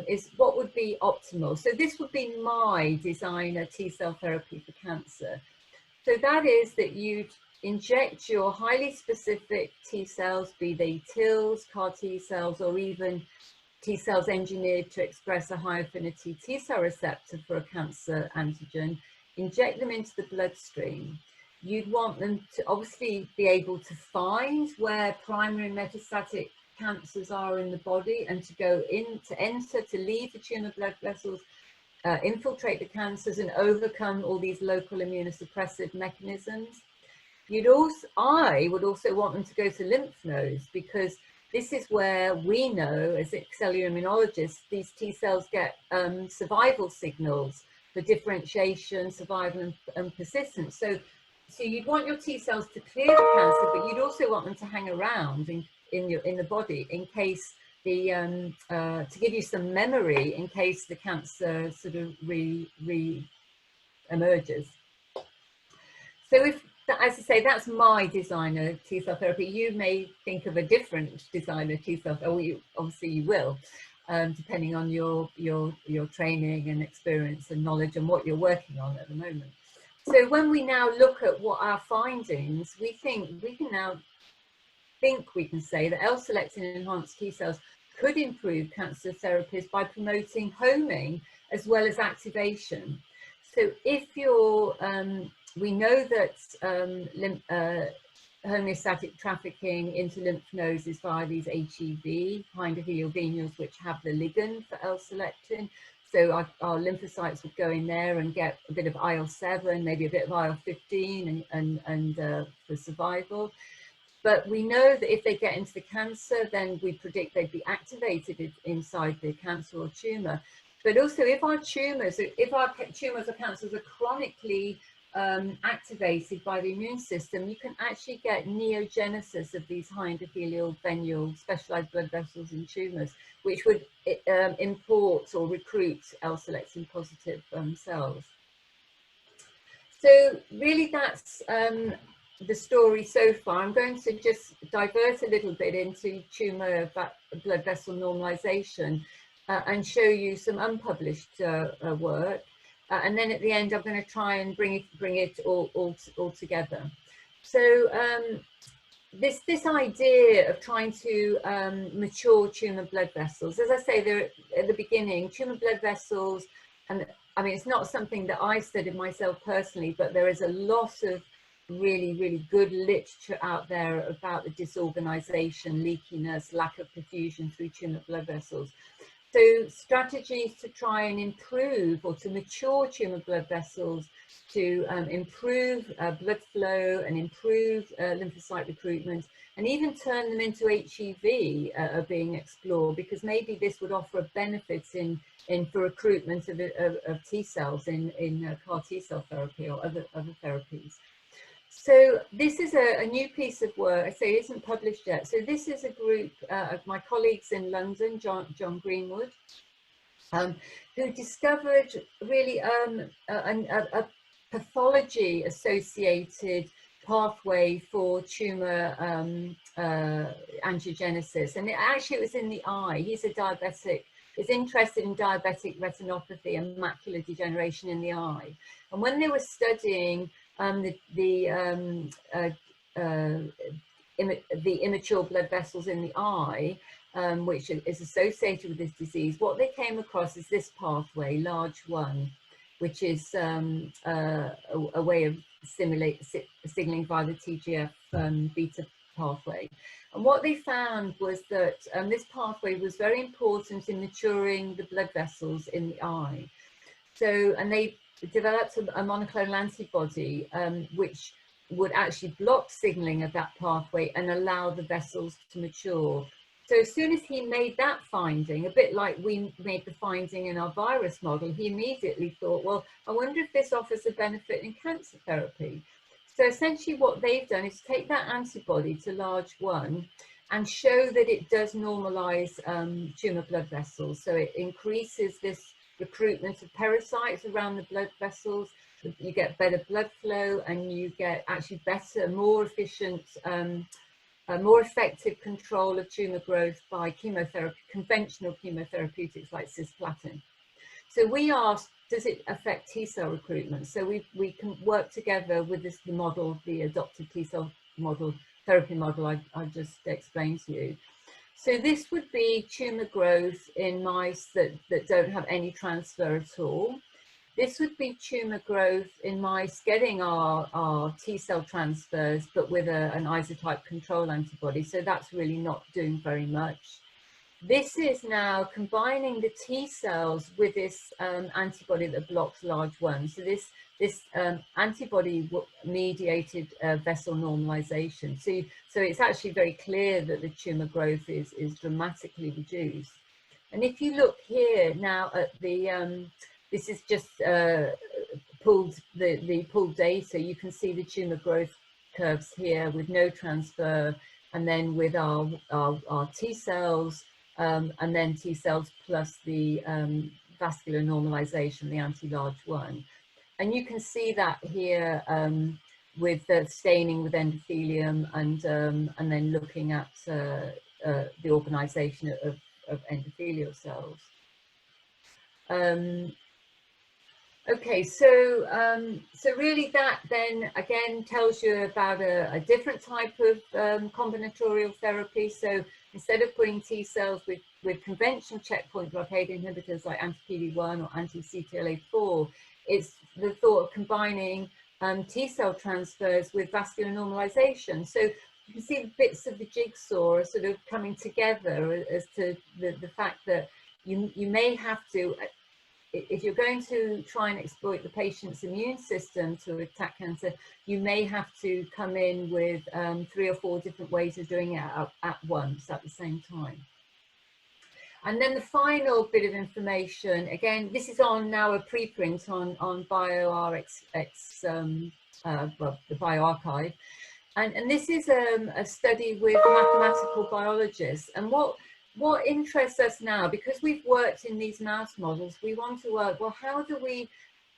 is what would be optimal. So this would be my designer T-cell therapy for cancer. So that is that you'd inject your highly specific T cells, be they TILs, CAR T cells, or even T cells engineered to express a high affinity T cell receptor for a cancer antigen, inject them into the bloodstream. You'd want them to obviously be able to find where primary metastatic cancers are in the body, and to go in, to leave the tumor blood vessels, infiltrate the cancers and overcome all these local immunosuppressive mechanisms. I would also want them to go to lymph nodes, because this is where we know, as cellular immunologists, these T cells get survival signals for differentiation, survival, and persistence. So you'd want your T cells to clear the cancer, but you'd also want them to hang around in the body in case to give you some memory in case the cancer sort of emerges. So as I say, that's my designer T-cell therapy. You may think of a different designer T-cell, or obviously you will, depending on your training and experience and knowledge and what you're working on at the moment. So when we now look at what our findings, we can say that L-selectin enhanced T cells could improve cancer therapies by promoting homing as well as activation. So if you're, we know that homeostatic trafficking into lymph nodes is via these HEV, endothelial which have the ligand for L-selectin. So our lymphocytes would go in there and get a bit of IL-7, maybe a bit of IL-15 and for survival. But we know that if they get into the cancer, then we predict they'd be activated inside the cancer or tumor. But also if our tumors or cancers are chronically activated by the immune system, you can actually get neogenesis of these high endothelial venules, specialized blood vessels in tumors, which would import or recruit L-selectin positive cells. So really that's the story so far. I'm going to just divert a little bit into tumor blood vessel normalization and show you some unpublished work. And then at the end, I'm going to try and bring it all together. So this idea of trying to mature tumor blood vessels, as I say there at the beginning, tumor blood vessels, and I mean, it's not something that I studied myself personally, but there is a lot of really good literature out there about the disorganization, leakiness, lack of perfusion through tumor blood vessels. So strategies to try and improve or to mature tumor blood vessels, to improve blood flow and improve lymphocyte recruitment, and even turn them into HEV are being explored, because maybe this would offer a benefit for recruitment of T cells in CAR T cell therapy or other therapies. So this is a new piece of work. I say it isn't published yet. So this is a group of my colleagues in London, John Greenwood, who discovered really a pathology associated pathway for tumor angiogenesis. And it was in the eye. He's a diabetic, is interested in diabetic retinopathy and macular degeneration in the eye. And when they were studying the immature blood vessels in the eye, which is associated with this disease, what they came across is this pathway, large 1, which is a way of signaling via the TGF beta pathway. And what they found was that this pathway was very important in maturing the blood vessels in the eye. So, and they developed a monoclonal antibody which would actually block signaling of that pathway and allow the vessels to mature. So as soon as he made that finding, a bit like we made the finding in our virus model, he immediately thought, well, I wonder if this offers a benefit in cancer therapy. So essentially what they've done is take that antibody to large 1 and show that it does normalize tumor blood vessels. So it increases this recruitment of pericytes around the blood vessels. You get better blood flow, and you get actually better, more efficient, more effective control of tumor growth by chemotherapy, conventional chemotherapeutics like cisplatin. So we asked, does it affect T cell recruitment? So we can work together with the model, the adopted T cell model, therapy model I just explained to you. So this would be tumor growth in mice that don't have any transfer at all. This would be tumor growth in mice getting our T cell transfers, but with an isotype control antibody. So that's really not doing very much. This is now combining the T cells with this antibody that blocks large 1. So this antibody mediated vessel normalization. So it's actually very clear that the tumor growth is dramatically reduced. And if you look here now at the this is just pulled the pooled data. You can see the tumor growth curves here with no transfer, and then with our T cells, and then T cells plus the vascular normalization, the anti-large 1. And you can see that here with the staining with endothelium, and then looking at the organization of endothelial cells. Okay, so so really that then again tells you about a different type of combinatorial therapy. So instead of putting T cells with conventional checkpoint blockade inhibitors like anti-PD-1 or anti-CTLA-4, it's the thought of combining T cell transfers with vascular normalization. So you can see the bits of the jigsaw are sort of coming together as to the fact that you may have to, if you're going to try and exploit the patient's immune system to attack cancer, you may have to come in with 3 or 4 different ways of doing it at once, at the same time. And then the final bit of information, again, this is on now a preprint on bioRx, well, the bioRxiv. And this is a study with mathematical biologists. And what interests us now, because we've worked in these mouse models, we want to work, well, how do we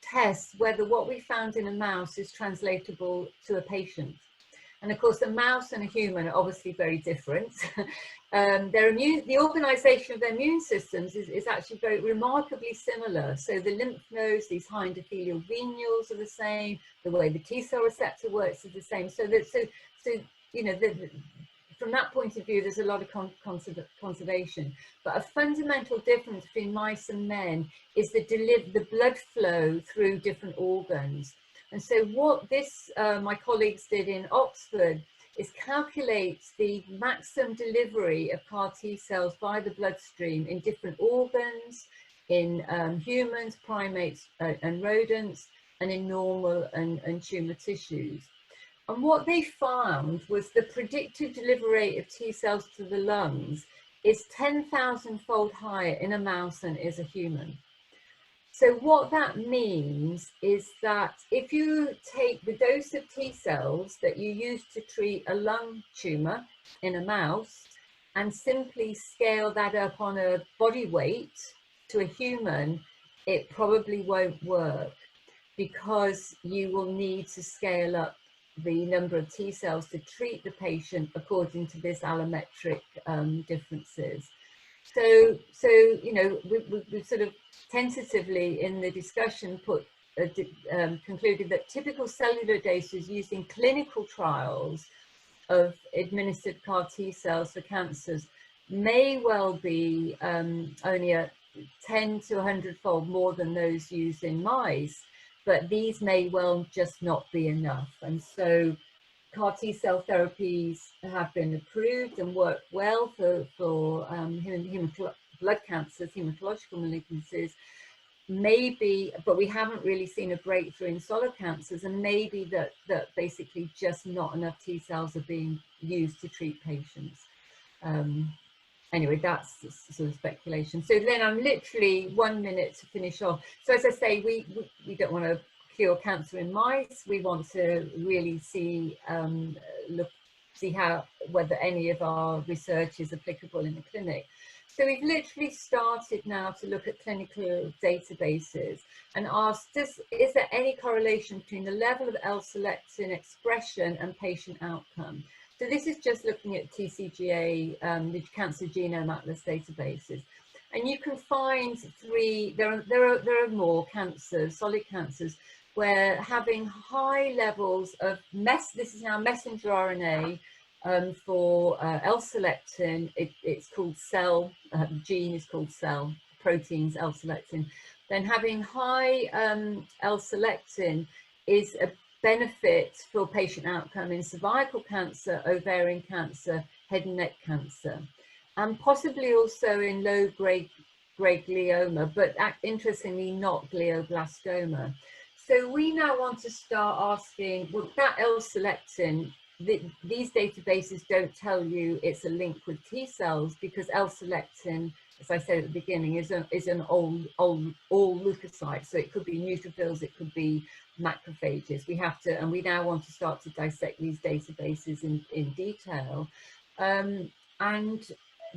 test whether what we found in a mouse is translatable to a patient? And of course, a mouse and a human are obviously very different. The organization of their immune systems is actually very remarkably similar. So the lymph nodes, these high endothelial venules are the same. The way the T cell receptor works is the same. So you know, from that point of view, there's a lot of conservation. But a fundamental difference between mice and men is the blood flow through different organs. And so what this, my colleagues did in Oxford, is calculate the maximum delivery of CAR T cells by the bloodstream in different organs, in humans, primates and rodents, and in normal and tumor tissues. And what they found was the predicted delivery rate of T cells to the lungs is 10,000-fold higher in a mouse than is a human. So what that means is that if you take the dose of T cells that you use to treat a lung tumor in a mouse and simply scale that up on a body weight to a human, it probably won't work, because you will need to scale up the number of T cells to treat the patient according to this allometric differences. So you know, we sort of tentatively in the discussion concluded that typical cellular doses used in clinical trials of administered CAR T cells for cancers may well be only a 10 to 100-fold more than those used in mice, but these may well just not be enough. And so CAR T cell therapies have been approved and work well for blood cancers, hematological malignancies, maybe, but we haven't really seen a breakthrough in solid cancers, and maybe that basically just not enough T cells are being used to treat patients. anyway, that's sort of speculation. So then I'm literally 1 minute to finish off. So as I say, we don't want to cure cancer in mice. We want to really see see whether any of our research is applicable in the clinic. So we've literally started now to look at clinical databases and ask, is there any correlation between the level of L-selectin expression and patient outcome? So this is just looking at TCGA, the Cancer Genome Atlas databases. And you can find there are more cancers, solid cancers, where having high levels of this is now messenger RNA for L-selectin, it's called cell, the gene is called cell, proteins L-selectin. Then having high L-selectin is a benefit for patient outcome in cervical cancer, ovarian cancer, head and neck cancer, and possibly also in low-grade glioma, but interestingly not glioblastoma. So we now want to start asking, well, that L-selectin, these databases don't tell you it's a link with T cells, because L-selectin, as I said at the beginning, is an all leukocyte. So it could be neutrophils, it could be macrophages. We now want to start to dissect these databases in detail. And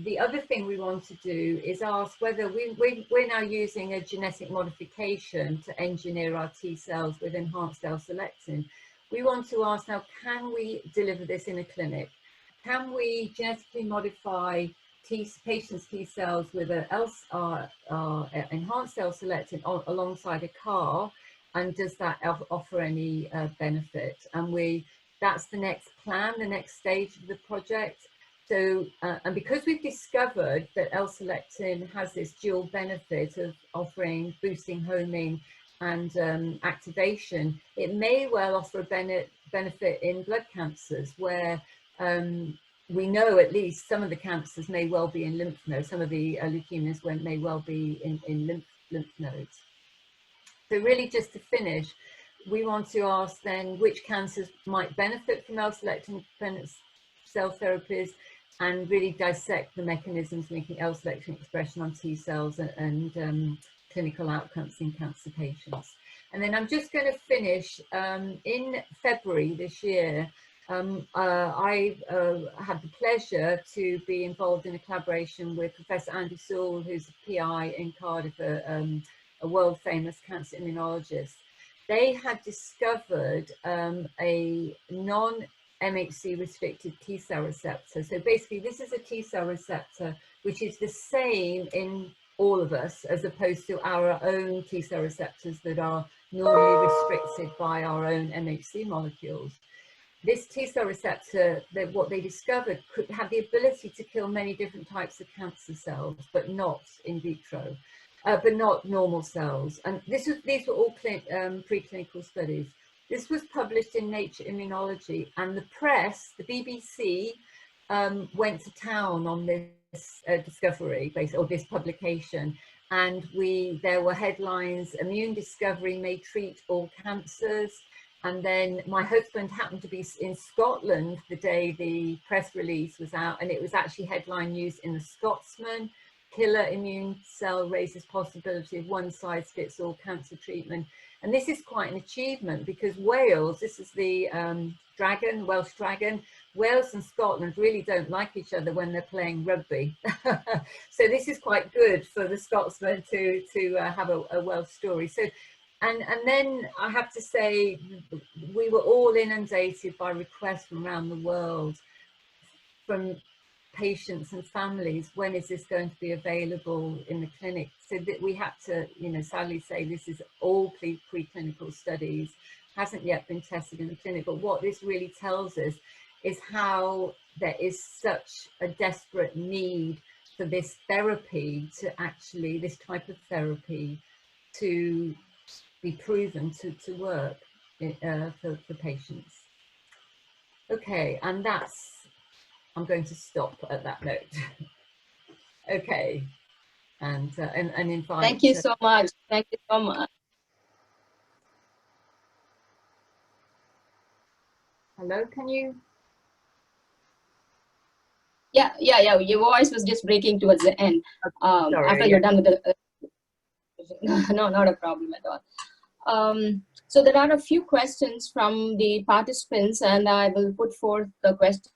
the other thing we want to do is ask whether we're now using a genetic modification to engineer our T cells with enhanced L-selectin. We want to ask now, can we deliver this in a clinic? Can we genetically modify patients' T cells with an enhanced L-selectin alongside a CAR? And does that offer any benefit? And that's the next plan, the next stage of the project. So, and because we've discovered that L-selectin has this dual benefit of boosting homing and activation, it may well offer a benefit in blood cancers, where we know at least some of the cancers may well be in lymph nodes, some of the leukemias may well be in lymph nodes. So really, just to finish, we want to ask then which cancers might benefit from L-selectin cell therapies, and really dissect the mechanisms linking L-selectin expression on T cells and clinical outcomes in cancer patients. And then I'm just going to finish in February this year. I had the pleasure to be involved in a collaboration with Professor Andy Sewell, who's a PI in Cardiff, a world famous cancer immunologist. They had discovered a non-MHC restricted T cell receptor. So basically this is a T cell receptor which is the same in all of us, as opposed to our own T cell receptors that are normally restricted by our own MHC molecules. This T cell receptor, what they discovered, could have the ability to kill many different types of cancer cells, but not in vitro, but not normal cells. And these were all preclinical studies. This was published in Nature Immunology, and the press, the BBC, went to town on this discovery, or this publication. And there were headlines: immune discovery may treat all cancers. And then my husband happened to be in Scotland the day the press release was out, and it was actually headline news in the Scotsman: killer immune cell raises possibility of one-size-fits-all cancer treatment. And this is quite an achievement, because Wales, this is the Welsh dragon, Wales and Scotland really don't like each other when they're playing rugby. So this is quite good for the Scotsman to have a Welsh story. So, and then I have to say, we were all inundated by requests from around the world, from patients and families: when is this going to be available in the clinic? So that we had to, sadly say, this is all preclinical studies, hasn't yet been tested in the clinic. But what this really tells us is how there is such a desperate need for this therapy this type of therapy to be proven to work for patients. Okay, and I'm going to stop at that note. Okay, and invite. Thank you so much. Thank you so much. Hello, can you? Yeah. Your voice was just breaking towards the end. Sorry, After yeah. you're done with the, no, not a problem at all. So there are a few questions from the participants, and I will put forth the questions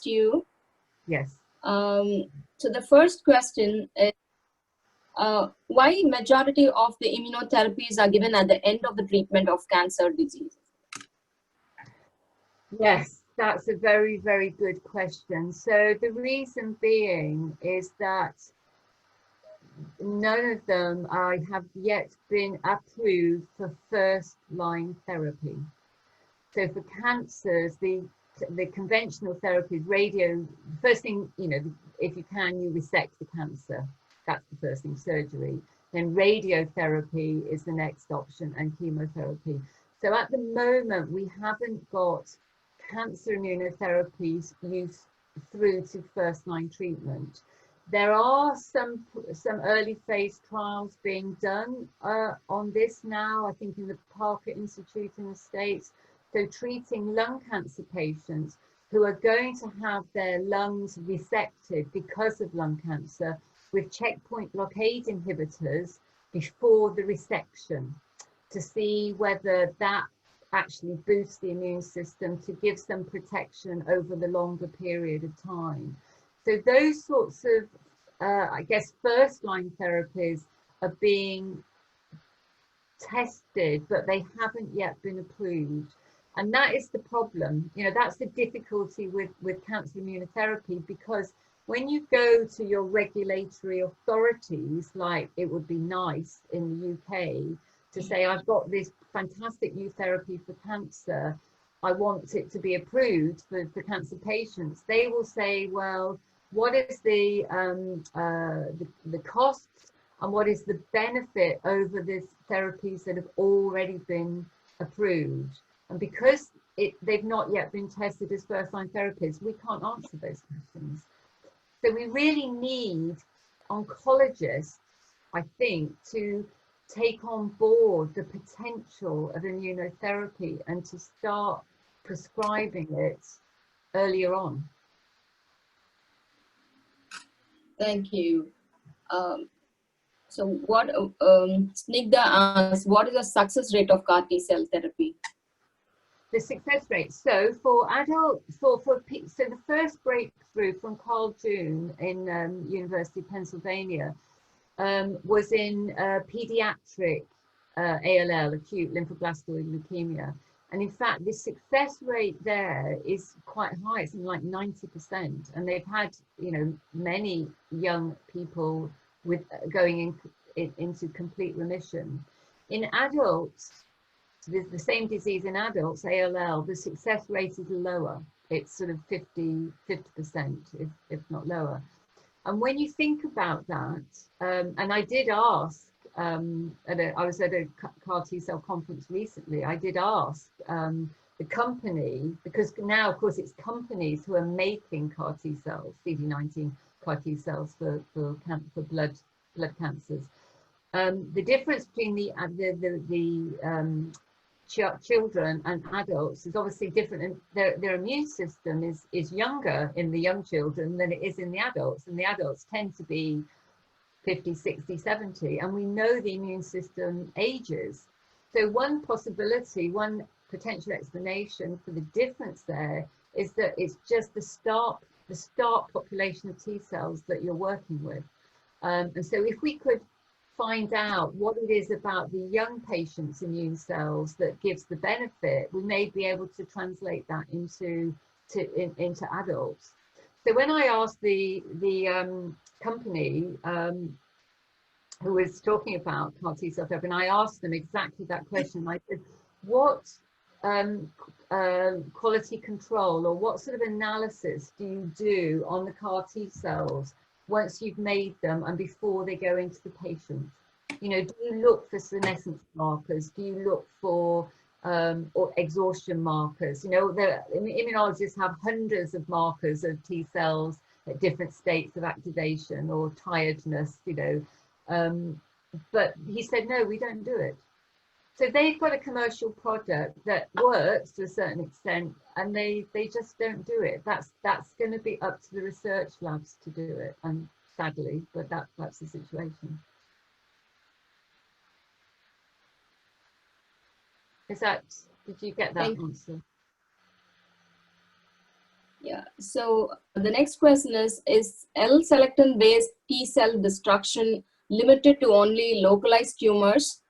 to you. Yes. So the first question is, why majority of the immunotherapies are given at the end of the treatment of cancer disease? Yes, that's a very, very good question. So the reason being is that none of them have yet been approved for first-line therapy. So for cancers, the conventional therapies, radio, first thing, you know, if you can, you resect the cancer. That's the first thing, surgery. Then radiotherapy is the next option, and chemotherapy. So at the moment, we haven't got cancer immunotherapies used through to first-line treatment. There are some early phase trials being done on this now, I think in the Parker Institute in the States. So treating lung cancer patients who are going to have their lungs resected because of lung cancer with checkpoint blockade inhibitors before the resection, to see whether that actually boosts the immune system to give some protection over the longer period of time. So those sorts of, I guess, first-line therapies are being tested, but they haven't yet been approved. And that is the problem. You know, that's the difficulty with cancer immunotherapy, because when you go to your regulatory authorities, like it would be NICE in the UK, to say, I've got this fantastic new therapy for cancer, I want it to be approved for cancer patients, they will say, well, what is the costs and what is the benefit over the therapies that have already been approved? And because they've not yet been tested as first-line therapies, we can't answer those questions. So we really need oncologists, I think, to take on board the potential of immunotherapy and to start prescribing it earlier on. Thank you. So what Snigdha asks, what is the success rate of CAR T cell therapy? The success rate. So for adults, so the first breakthrough from Carl June in University of Pennsylvania was in pediatric ALL, acute lymphoblastoid leukemia. And in fact, the success rate there is quite high, it's like 90%. And they've had, you know, many young people with going into complete remission. In adults, the same disease in adults, ALL, the success rate is lower. It's sort of 50%, if not lower. And when you think about that, and I did ask, I was at a CAR T-cell conference recently, I did ask the company, because now, of course, it's companies who are making CAR T-cells, CD19 CAR T-cells for blood cancers. The difference between the children and adults is obviously different, and their immune system is younger in the young children than it is in the adults, and the adults tend to be 50, 60, 70, and we know the immune system ages. So one possibility, one potential explanation for the difference there is that it's just the start population of T cells that you're working with. And so if we could find out what it is about the young patient's immune cells that gives the benefit, we may be able to translate that into adults. So when I asked the company who was talking about CAR T-cell therapy, and I asked them exactly that question, I said, what quality control or what sort of analysis do you do on the CAR T-cells once you've made them and before they go into the patient? You know, do you look for senescence markers? Do you look for or exhaustion markers? You know, the immunologists have hundreds of markers of T cells at different states of activation or tiredness, you know. But he said, no, we don't do it. So they've got a commercial product that works to a certain extent, and they just don't do it. That's going to be up to the research labs to do it, and sadly, but that's the situation. Did you get that answer? Yeah, so the next question is L-selectin based T-cell destruction limited to only localized tumors?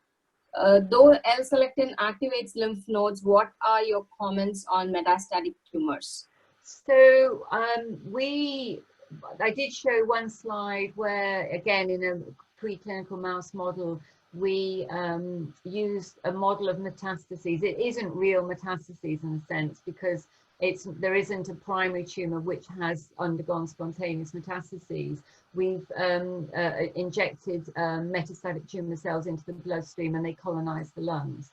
Though L-selectin activates lymph nodes, what are your comments on metastatic tumors? So I did show one slide where, again, in a preclinical mouse model, we used a model of metastases. It isn't real metastases in a sense, because there isn't a primary tumor which has undergone spontaneous metastases. We've injected metastatic tumor cells into the bloodstream, and they colonize the lungs.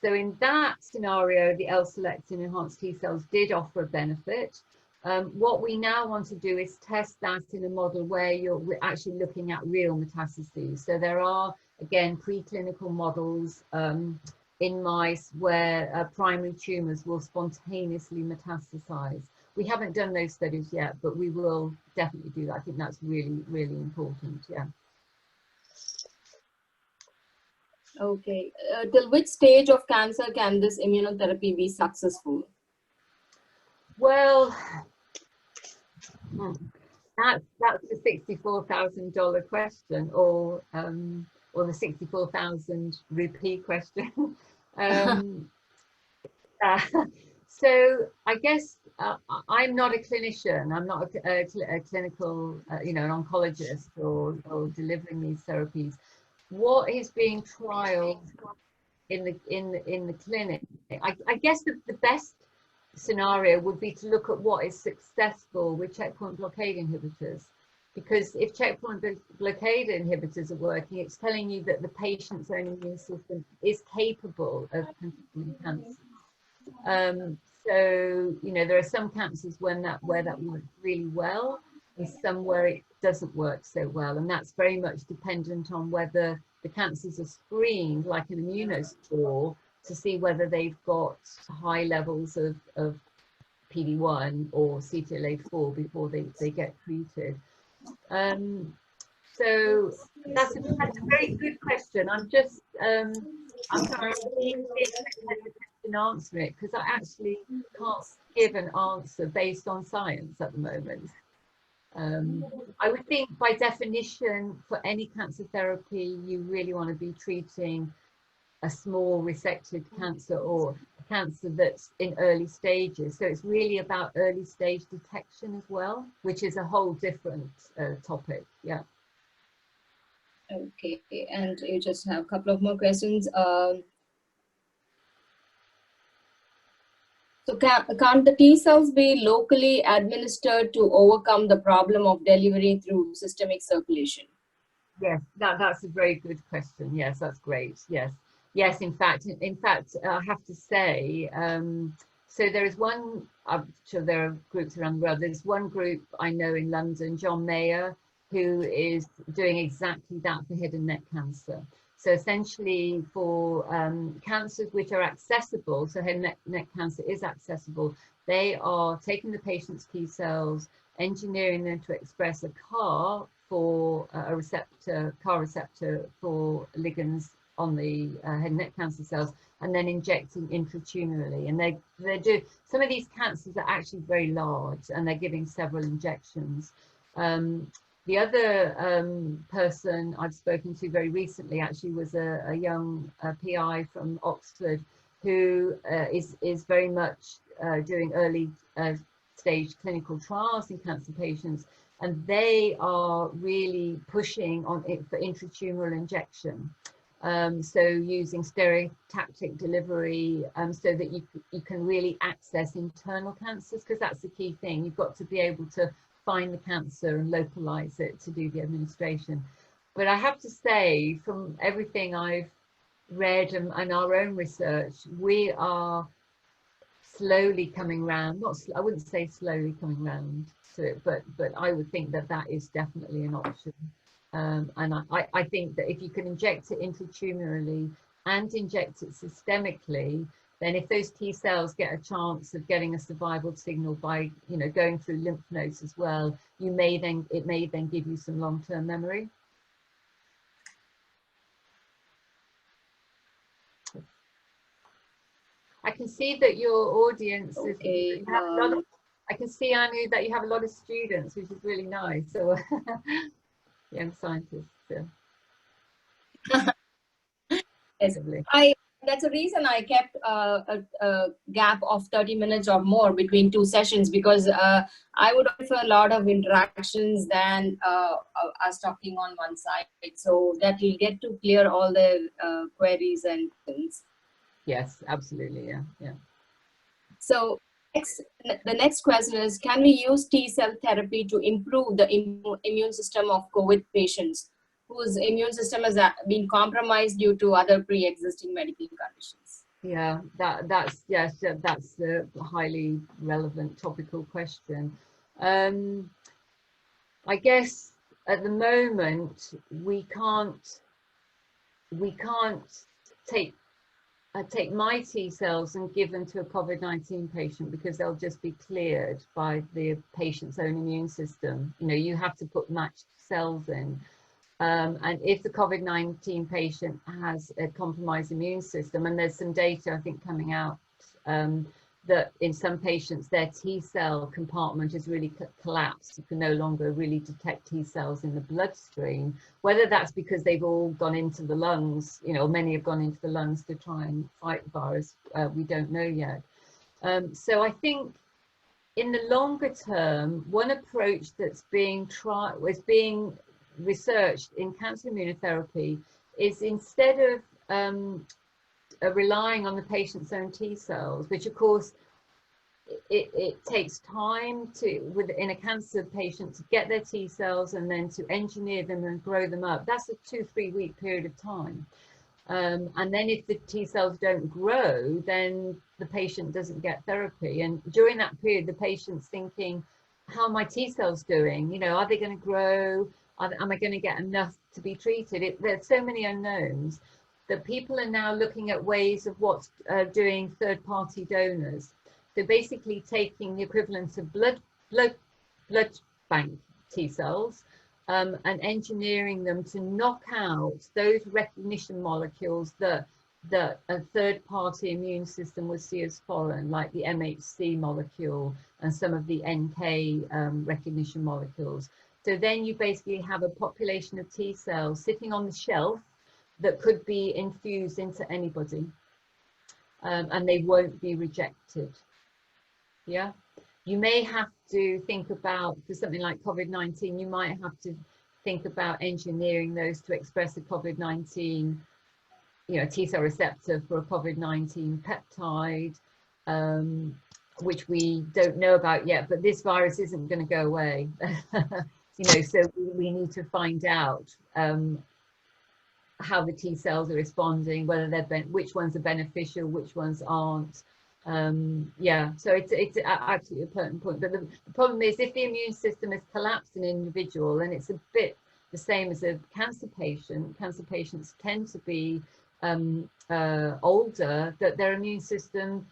So in that scenario, the L-selectin enhanced T cells did offer a benefit. What we now want to do is test that in a model where we're actually looking at real metastases. So there are, again, preclinical models in mice where primary tumors will spontaneously metastasize. We haven't done those studies yet, but we will definitely do that. I think that's really, really important. Yeah. Okay. Till which stage of cancer can this immunotherapy be successful? Well, that's the $64,000 question, or the 64,000 rupee question. So I guess I'm not a clinician. I'm not a clinical, an oncologist or delivering these therapies. What is being trialed in the clinic? I guess the best scenario would be to look at what is successful with checkpoint blockade inhibitors, because if checkpoint blockade inhibitors are working, it's telling you that the patient's own immune system is capable of controlling cancer. So there are some cancers where that works really well, and some where it doesn't work so well, and that's very much dependent on whether the cancers are screened like an immunoscore to see whether they've got high levels of PD-1 or CTLA-4 before they get treated. So that's a very good question. I'm sorry, I'm being hesitant in answering it, because I actually can't give an answer based on science at the moment. I would think by definition, for any cancer therapy, you really want to be treating a small resected cancer or a cancer that's in early stages. So it's really about early stage detection as well, which is a whole different topic. Yeah. Okay, and you just have a couple of more questions. So can't the T cells be locally administered to overcome the problem of delivery through systemic circulation? Yes, that's a very good question. Yes, that's great. Yes. In fact, I have to say, so there is one. I'm sure there are groups around the world. There's one group I know in London, John Mayer, who is doing exactly that for head and neck cancer. So essentially, for cancers which are accessible, so head and neck cancer is accessible, they are taking the patient's T cells, engineering them to express a CAR for CAR receptor for ligands on the head and neck cancer cells, and then injecting intratumorally. And they do, some of these cancers are actually very large, and they're giving several injections. The other person I've spoken to very recently actually was a young PI from Oxford, who is very much doing early stage clinical trials in cancer patients, and they are really pushing on it for intratumoral injection. So using stereotactic delivery, so that you can really access internal cancers, because that's the key thing. You've got to be able to find the cancer and localize it to do the administration. But I have to say, from everything I've read and our own research, we are slowly coming round. I wouldn't say slowly coming round to it, but I would think that is definitely an option. And I think that if you can inject it intratumorally and inject it systemically, then if those T cells get a chance of getting a survival signal by, you know, going through lymph nodes as well, it may then give you some long-term memory. I can see that your audience is, Okay. I can see, Anu, that you have a lot of students, which is really nice. So young scientists. Yes, that's the reason I kept a gap of 30 minutes or more between two sessions, because I would offer a lot of interactions than us talking on one side, so that we'll get to clear all the queries and things. Yes, absolutely. Yeah. So the next question is, can we use T-cell therapy to improve the immune system of COVID patients whose immune system has been compromised due to other pre-existing medical conditions? Yeah, that's a highly relevant topical question. I guess at the moment we can't take my T cells and give them to a COVID-19 patient, because they'll just be cleared by the patient's own immune system. You know, you have to put matched cells in. And if the COVID-19 patient has a compromised immune system, and there's some data I think coming out that in some patients their T cell compartment is really collapsed. You can no longer really detect T cells in the bloodstream, whether that's because they've all gone into the lungs, you know, many have gone into the lungs to try and fight the virus. We don't know yet. So I think in the longer term, one approach that's being researched in cancer immunotherapy is, instead of relying on the patient's own T cells, which of course it takes time in a cancer patient to get their T cells and then to engineer them and grow them up. That's a 2-3 week period of time. And then if the T cells don't grow, then the patient doesn't get therapy. And during that period, the patient's thinking, how are my T cells doing? You know, are they going to grow? Am I going to get enough to be treated? There's so many unknowns that people are now looking at ways of doing third-party donors. So basically taking the equivalent of blood bank T cells and engineering them to knock out those recognition molecules that a third-party immune system would see as foreign, like the MHC molecule and some of the NK recognition molecules. So then you basically have a population of T cells sitting on the shelf that could be infused into anybody, and they won't be rejected. Yeah, you may have to think about, for something like COVID-19, you might have to think about engineering those to express a COVID-19, you know, T cell receptor for a COVID-19 peptide, which we don't know about yet, but this virus isn't going to go away. You know, so we need to find out how the T cells are responding, whether which ones are beneficial, which ones aren't. Yeah, so it's absolutely a pertinent point. But the problem is, if the immune system has collapsed in an individual, and it's a bit the same as a cancer patient. Cancer patients tend to be older, that their immune system,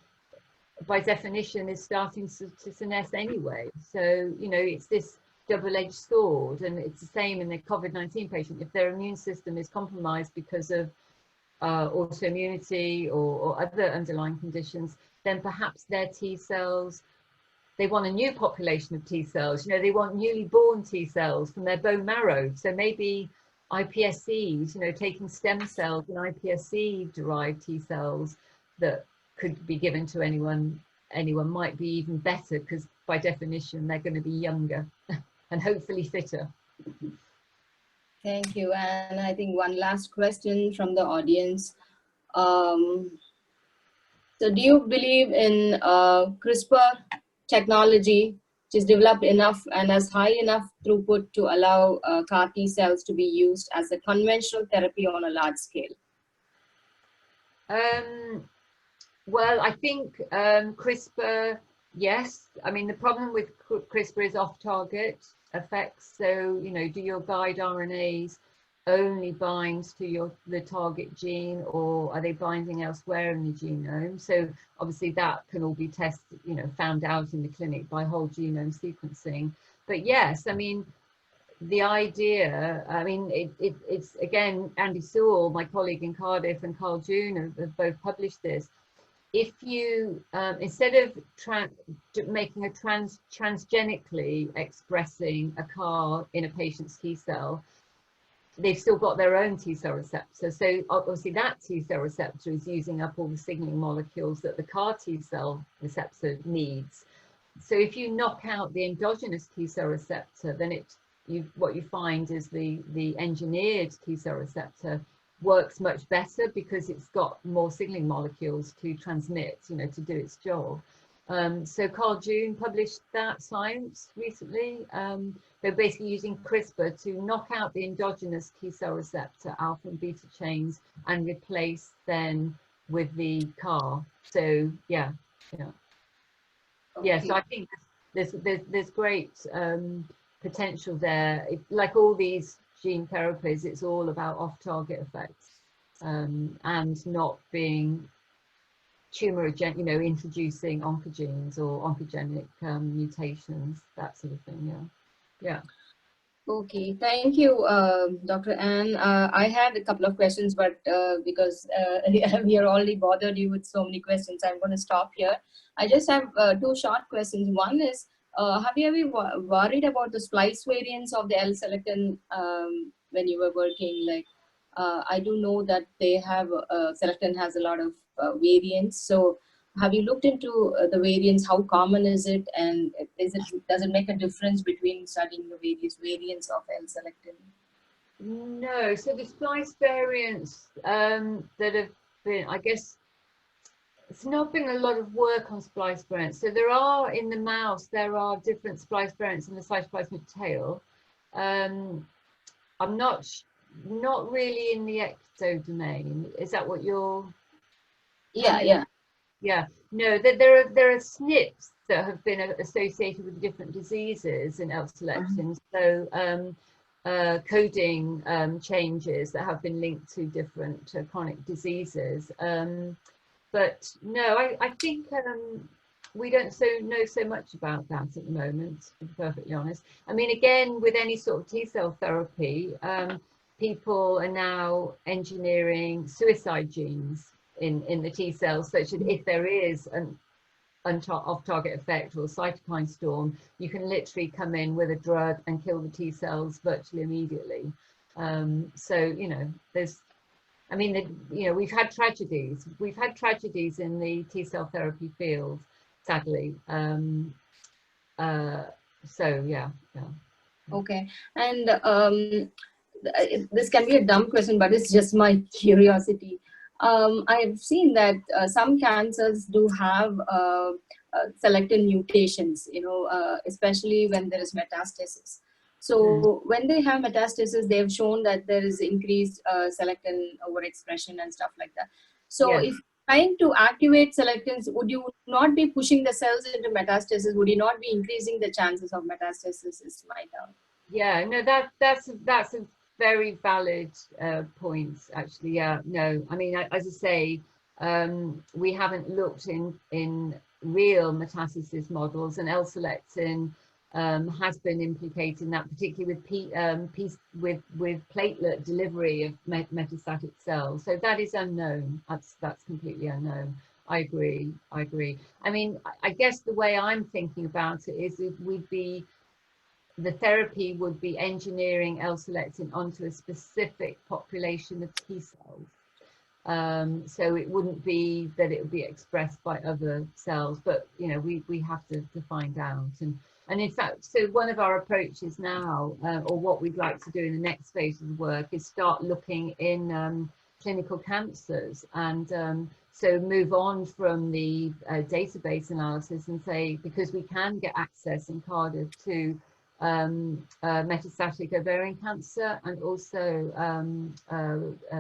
by definition, is starting to senesce anyway. So, you know, it's this double-edged sword, and it's the same in the COVID-19 patient. If their immune system is compromised because of autoimmunity or other underlying conditions, then perhaps their T cells, they want a new population of T cells. You know, they want newly born T cells from their bone marrow. So maybe iPSCs, you know, taking stem cells and iPSC derived T cells that could be given to anyone might be even better, because by definition they're going to be younger and hopefully fitter. Thank you. And I think one last question from the audience. So do you believe in CRISPR technology, which is developed enough and has high enough throughput to allow CAR T cells to be used as a conventional therapy on a large scale? Well, I think CRISPR, yes. I mean, the problem with CRISPR is off-target effects. So, you know, do your guide RNAs only binds to the target gene, or are they binding elsewhere in the genome? So obviously that can all be tested, you know, found out in the clinic by whole genome sequencing. But yes, I mean, the idea, I mean, it's again, Andy Sewell, my colleague in Cardiff, and Carl June have both published this. If you, instead of making a transgenically expressing a CAR in a patient's T cell, they've still got their own T cell receptor. So obviously that T cell receptor is using up all the signaling molecules that the CAR T cell receptor needs. So if you knock out the endogenous T cell receptor, then what you find is the engineered T cell receptor works much better because it's got more signaling molecules to transmit, you know, to do its job. So Carl June published that science recently. They're basically using CRISPR to knock out the endogenous T cell receptor alpha and beta chains and replace then with the CAR. So yeah. Yeah, so I think there's great potential there. Like all these gene therapies, it's all about off-target effects and not being tumorigenic, you know, introducing oncogenes or oncogenic mutations, that sort of thing. Yeah. Okay, thank you, Dr. Anne. I had a couple of questions, but because we are already bothered you with so many questions, I'm going to stop here. I just have two short questions. One is, have you ever worried about the splice variants of the L-selectin when you were working? Like, I do know that they have, selectin has a lot of variants. So have you looked into the variants? How common is it? And does it make a difference between studying the various variants of L-selectin? No, so the splice variants that have been, I guess, it's not been a lot of work on splice variants. So there are in the mouse, there are different splice variants in the cytoplasmic tail. I'm not really in the ectodomain. Is that what you're? Yeah. No, there are SNPs that have been associated with different diseases in L-selectin. So coding changes that have been linked to different chronic diseases. But no, I think we don't know so much about that at the moment, to be perfectly honest. I mean, again, with any sort of T-cell therapy, people are now engineering suicide genes in the T cells, such that if there is an off-target effect or cytokine storm, you can literally come in with a drug and kill the T cells virtually immediately. So, you know, I mean, you know, we've had tragedies in the T cell therapy field, sadly. So yeah. Okay, and this can be a dumb question, but it's just my curiosity. I've seen that some cancers do have selected mutations, you know, especially when there is metastasis. So when they have metastasis, they've shown that there is increased selectin overexpression and stuff like that. So if trying to activate selectins, would you not be pushing the cells into metastasis? Would you not be increasing the chances of metastasis? Is my doubt. Yeah, no, that's a very valid point, actually. Yeah, no, I mean, as I say, we haven't looked in real metastasis models, and L-selectin has been implicated in that, particularly with platelet delivery of metastatic cells. So that is unknown. That's completely unknown. I agree. I mean, I guess the way I'm thinking about it is the therapy would be engineering L-selectin onto a specific population of T cells. So it wouldn't be that it would be expressed by other cells, but you know, we have to find out. And in fact, so one of our approaches now, or what we'd like to do in the next phase of the work, is start looking in clinical cancers, and so move on from the database analysis and say, because we can get access in Cardiff to metastatic ovarian cancer and also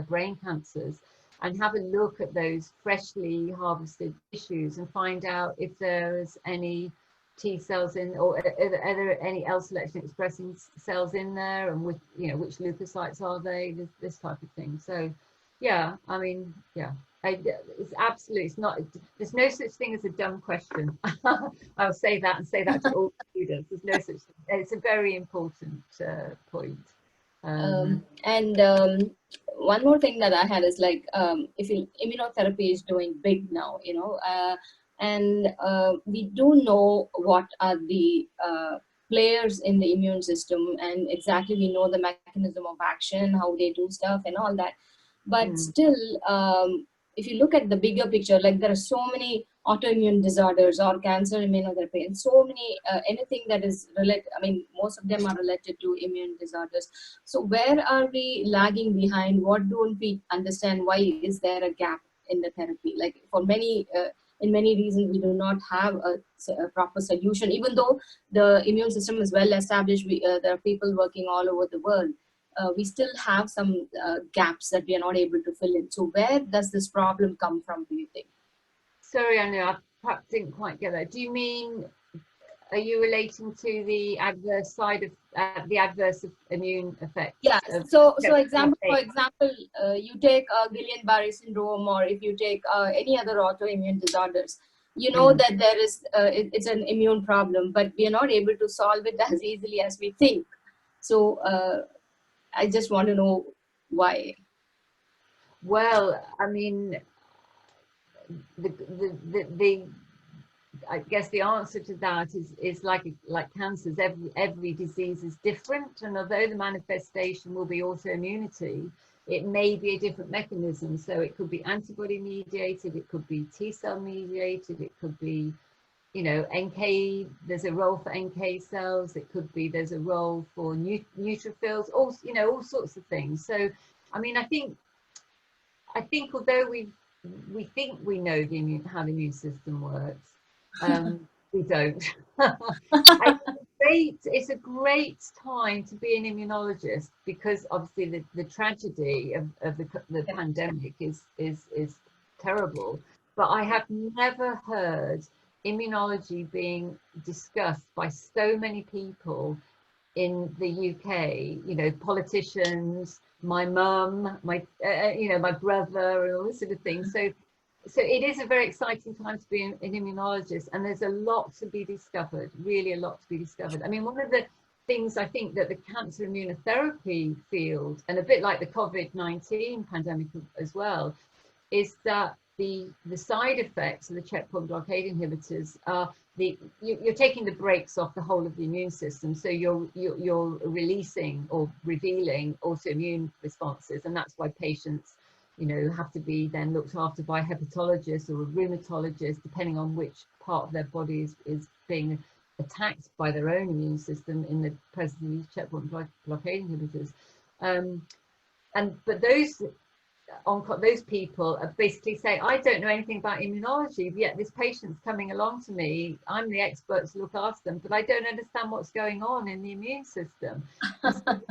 brain cancers, and have a look at those freshly harvested tissues and find out if there is any T cells in, or are there any L selection expressing cells in there, and with, you know, which leukocytes are they, this type of thing. So yeah, I mean, yeah, it's absolutely, it's not, there's no such thing as a dumb question. I'll say that, and say that to all students. There's no such thing. It's a very important point. One more thing that I had is like, if immunotherapy is doing big now, you know, we do know what are the players in the immune system, and exactly we know the mechanism of action, how they do stuff and all that. But still, if you look at the bigger picture, like there are so many autoimmune disorders or cancer immunotherapy, and so many, anything that is related, I mean, most of them are related to immune disorders. So where are we lagging behind? What don't we understand? Why is there a gap in the therapy? Like for many, in many reasons, we do not have a proper solution, even though the immune system is well established. There are people working all over the world. We still have some gaps that we are not able to fill in. So where does this problem come from, do you think? Sorry, I know I perhaps didn't quite get that. Do you mean, are you relating to the adverse side of the adverse immune effects? Yeah. So for example, you take Guillain-Barré syndrome, or if you take any other autoimmune disorders, you know that there is it's an immune problem, but we are not able to solve it as easily as we think. So I just want to know why. Well, I mean, the I guess the answer to that is like cancers. Every disease is different, and although the manifestation will be autoimmunity, it may be a different mechanism. So it could be antibody mediated, it could be T cell mediated, it could be, you know, NK. There's a role for NK cells. It could be there's a role for neutrophils. All, you know, all sorts of things. So, I mean, I think although we think we know how the immune system works, we don't. It's a great time to be an immunologist, because obviously the tragedy of the pandemic is terrible. But I have never heard immunology being discussed by so many people in the UK, you know, politicians, my mum, my you know, my brother, and all this sort of thing. So it is a very exciting time to be an immunologist, and there's a lot to be discovered, really a lot to be discovered. I mean, one of the things I think that the cancer immunotherapy field, and a bit like the COVID-19 pandemic as well, is that the side effects of the checkpoint blockade inhibitors are you're taking the brakes off the whole of the immune system, so you're releasing or revealing autoimmune responses, and that's why patients, you know, have to be then looked after by a hepatologist or a rheumatologist, depending on which part of their body is being attacked by their own immune system in the presence of these checkpoint blockade inhibitors. But those people basically say, I don't know anything about immunology, yet this patient's coming along to me, I'm the expert to look after them, but I don't understand what's going on in the immune system. And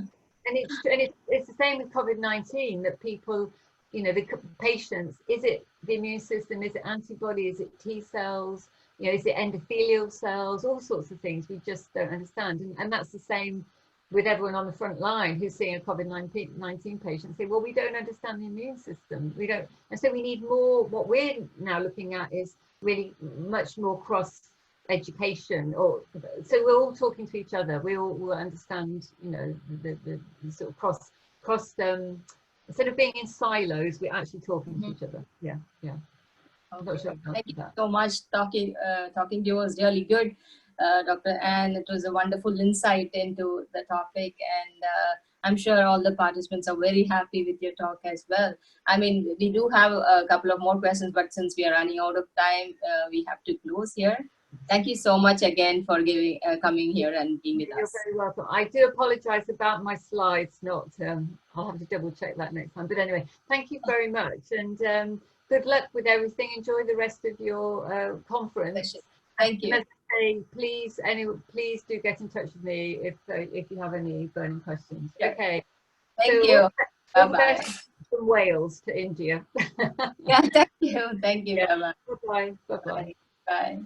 it's the same with COVID-19, that people, you know, the patients, is it the immune system, is it antibody, is it T cells, you know, is it endothelial cells, all sorts of things we just don't understand. And that's the same with everyone on the front line who's seeing a COVID-19 patient. Say, well, we don't understand the immune system, we don't, and so we need more. What we're now looking at is really much more cross education, or so we're all talking to each other, we all will understand, you know, the sort of cross instead of being in silos, we're actually talking to each other. Yeah. Okay. Sure. Thank you so much. Talking to you was really good, Dr. Anne. It was a wonderful insight into the topic, and I'm sure all the participants are very happy with your talk as well. I mean, we do have a couple of more questions, but since we are running out of time, we have to close here. Thank you so much again for coming here and being with us. You're very welcome. I do apologize about my slides, not I'll have to double check that next time. But anyway, thank you very much, and good luck with everything. Enjoy the rest of your conference. Thank you. And as I say, please do get in touch with me if you have any burning questions. Okay. Thank you. Bye-bye. From Wales to India. Yeah, thank you. Thank you. Yeah. Bye-bye. Bye-bye. Bye-bye. Bye.